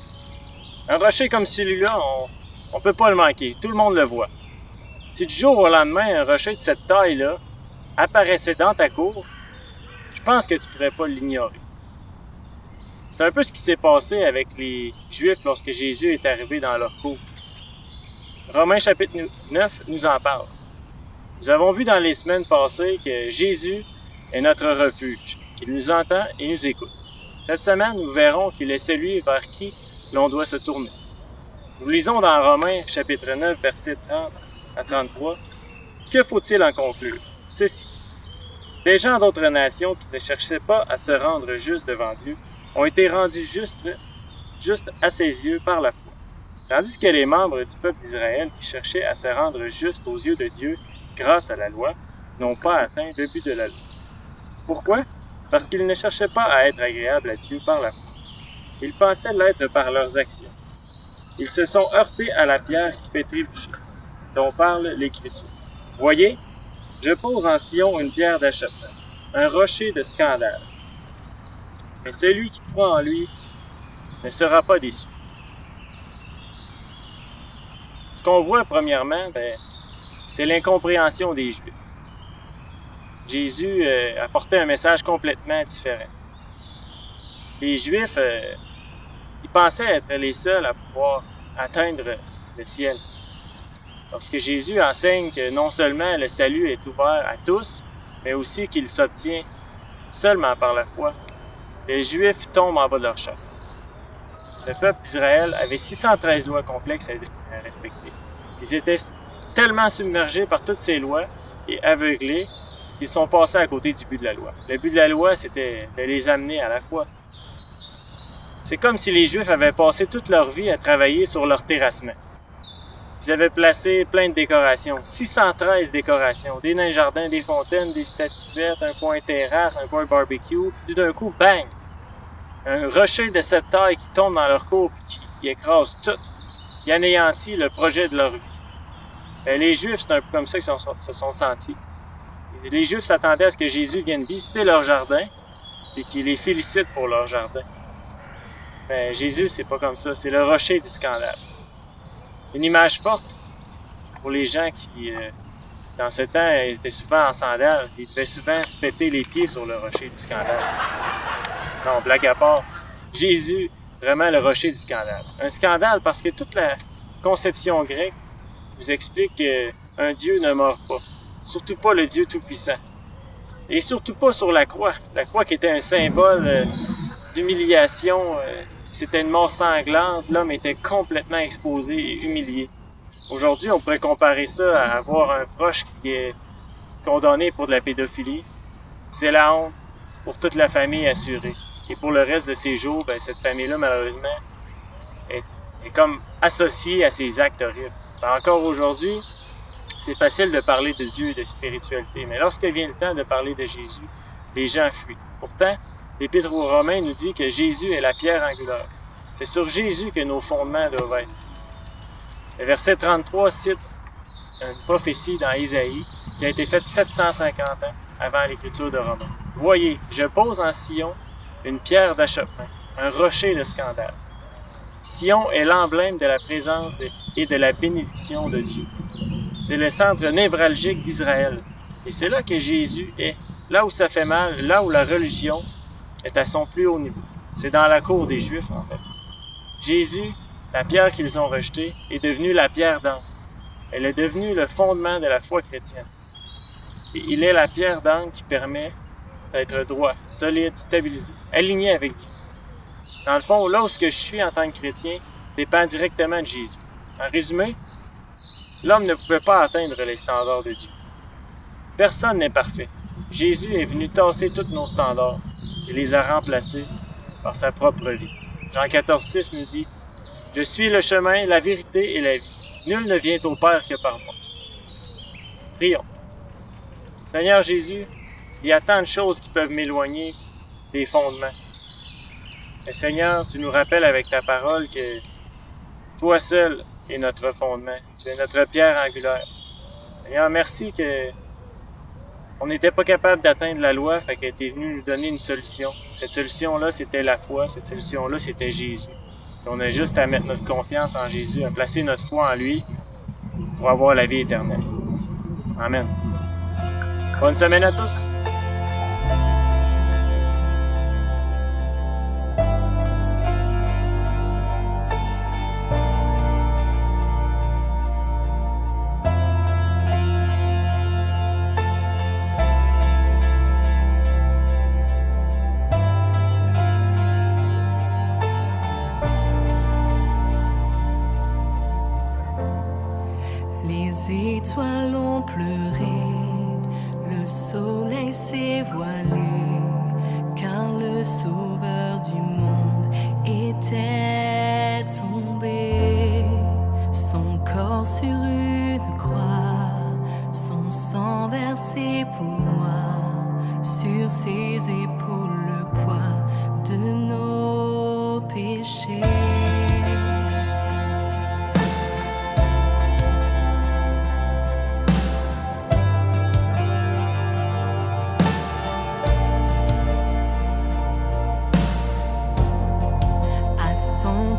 Un rocher comme celui-là, on peut pas le manquer, tout le monde le voit. Si du jour au lendemain, un rocher de cette taille-là apparaissait dans ta cour, je pense que tu pourrais pas l'ignorer. C'est un peu ce qui s'est passé avec les Juifs lorsque Jésus est arrivé dans leur cour. Romains chapitre 9 nous en parle. Nous avons vu dans les semaines passées que Jésus est notre refuge, qu'il nous entend et nous écoute. Cette semaine, nous verrons qu'il est celui vers qui l'on doit se tourner. Nous lisons dans Romains chapitre 9, versets 30 à 33. Que faut-il en conclure? Ceci. Les gens d'autres nations qui ne cherchaient pas à se rendre justes devant Dieu ont été rendus justes à ses yeux par la foi. Tandis que les membres du peuple d'Israël qui cherchaient à se rendre justes aux yeux de Dieu grâce à la loi n'ont pas atteint le but de la loi. Pourquoi? Parce qu'ils ne cherchaient pas à être agréables à Dieu par la foi. Ils pensaient l'être par leurs actions. Ils se sont heurtés à la pierre qui fait trébucher, dont parle l'Écriture. Voyez, je pose en Sion une pierre d'achoppement, un rocher de scandale. Mais celui qui croit en lui ne sera pas déçu. Ce qu'on voit premièrement, c'est l'incompréhension des Juifs. Jésus apportait un message complètement différent. Les Juifs, ils pensaient être les seuls à pouvoir atteindre le ciel. Lorsque Jésus enseigne que non seulement le salut est ouvert à tous, mais aussi qu'il s'obtient seulement par la foi, les Juifs tombent en bas de leur chaise. Le peuple d'Israël avait 613 lois complexes à respecter. Ils étaient tellement submergés par toutes ces lois et aveuglés qu'ils sont passés à côté du but de la loi. Le but de la loi, c'était de les amener à la foi. C'est comme si les Juifs avaient passé toute leur vie à travailler sur leur terrassement. Ils avaient placé plein de décorations, 613 décorations, des nains jardins, des fontaines, des statuettes, un coin terrasse, un coin barbecue. Tout d'un coup, bang! Un rocher de cette taille qui tombe dans leur cour et qui écrase tout, qui anéantit le projet de leur vie. Les Juifs, c'est un peu comme ça qu'ils se sont sentis. Les Juifs s'attendaient à ce que Jésus vienne visiter leur jardin et qu'il les félicite pour leur jardin. Mais Jésus, c'est pas comme ça. C'est le rocher du scandale. Une image forte pour les gens qui, dans ce temps, étaient souvent en sandales. Ils devaient souvent se péter les pieds sur le rocher du scandale. Non, blague à part. Jésus, vraiment le rocher du scandale. Un scandale parce que toute la conception grecque nous explique qu'un Dieu ne meurt pas. Surtout pas le Dieu Tout-Puissant. Et surtout pas sur la croix. La croix qui était un symbole d'humiliation. C'était une mort sanglante. L'homme était complètement exposé et humilié. Aujourd'hui, on pourrait comparer ça à avoir un proche qui est condamné pour de la pédophilie. C'est la honte pour toute la famille assurée. Et pour le reste de ses jours, cette famille-là, malheureusement, est comme associée à ces actes horribles. Encore aujourd'hui, c'est facile de parler de Dieu et de spiritualité, mais lorsque vient le temps de parler de Jésus, les gens fuient. Pourtant, l'Épître aux Romains nous dit que Jésus est la pierre angulaire. C'est sur Jésus que nos fondements doivent être. Le verset 33 cite une prophétie dans Isaïe qui a été faite 750 ans avant l'écriture de Romains. « Voyez, je pose en Sion une pierre d'achoppement, un rocher de scandale. Sion est l'emblème de la présence et de la bénédiction de Dieu. C'est le centre névralgique d'Israël. Et c'est là que Jésus est, là où ça fait mal, là où la religion est à son plus haut niveau. C'est dans la cour des Juifs, en fait. Jésus, la pierre qu'ils ont rejetée, est devenue la pierre d'angle. Elle est devenue le fondement de la foi chrétienne. Et il est la pierre d'angle qui permet d'être droit, solide, stabilisé, aligné avec Dieu. Dans le fond, là où ce que je suis en tant que chrétien dépend directement de Jésus. En résumé, l'homme ne pouvait pas atteindre les standards de Dieu. Personne n'est parfait. Jésus est venu tasser tous nos standards et les a remplacés par sa propre vie. Jean 14,6 nous dit « Je suis le chemin, la vérité et la vie. Nul ne vient au Père que par moi. » Prions. Seigneur Jésus, il y a tant de choses qui peuvent m'éloigner des fondements. Mais Seigneur, tu nous rappelles avec ta parole que toi seul est notre fondement. Tu es notre pierre angulaire. Seigneur, merci que on n'était pas capable d'atteindre la loi, fait que tu es venu nous donner une solution. Cette solution-là, c'était la foi. Cette solution-là, c'était Jésus. Et on a juste à mettre notre confiance en Jésus, à placer notre foi en lui pour avoir la vie éternelle. Amen. Bonne semaine à tous. Les étoiles ont pleuré, le soleil s'est voilé, car le sauveur du monde était tombé. Son corps sur une croix, son sang versé pour moi, sur ses épaules le poids de nos péchés.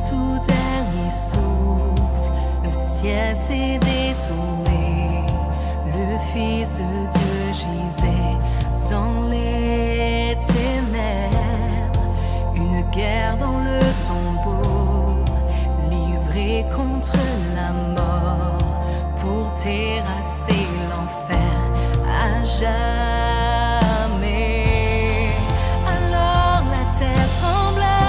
tout dernier souffle, le ciel s'est détourné. Le Fils de Dieu gisait dans les ténèbres. Une guerre dans le tombeau, livrée contre la mort, pour terrasser l'enfer à jamais. Alors la terre trembla,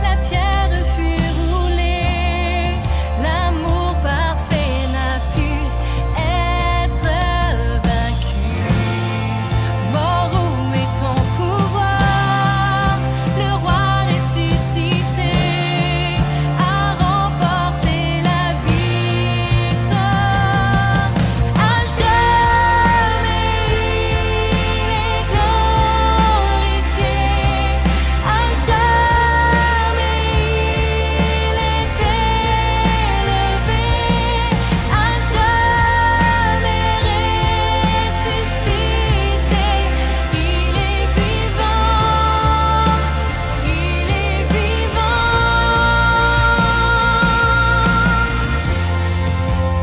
la pierre fut roulée, l'amour parfait n'a pu être vaincu. Mort, où est ton pouvoir? Le roi ressuscité a remporté la victoire. À jamais il est glorifié, à jamais il est élevé, à jamais ressuscité. Il est vivant, il est vivant.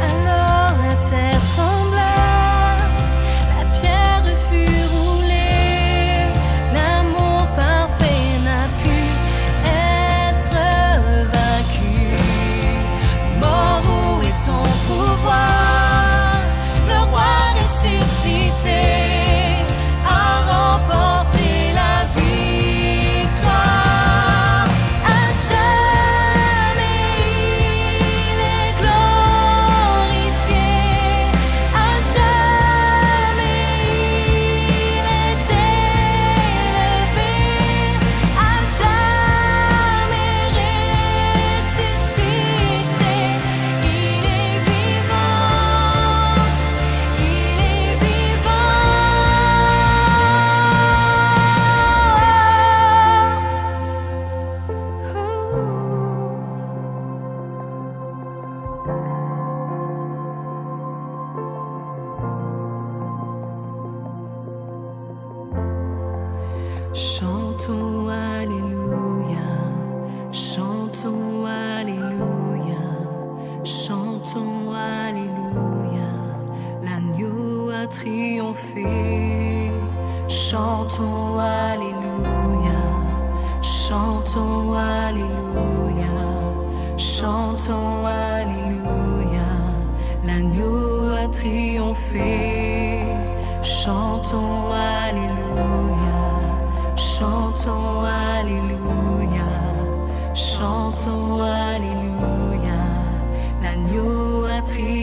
Alors la terre trembla, la pierre fut roulée, l'amour parfait n'a pu être vaincu. Mort, où est ton pouvoir? Le roi ressuscité a remporté la victoire. À jamais il est glorifié, à jamais il est élevé, à jamais ressuscité. Il est vivant, il est vivant. Chantons Alléluia, chantons Alléluia, chantons Alléluia, l'agneau a triomphé. Chantons Alléluia, chantons Alléluia, chantons Alléluia, l'agneau a triomphé. Chantons Alléluia, chantons Alléluia, chantons Alléluia, l'agneau a triomphé.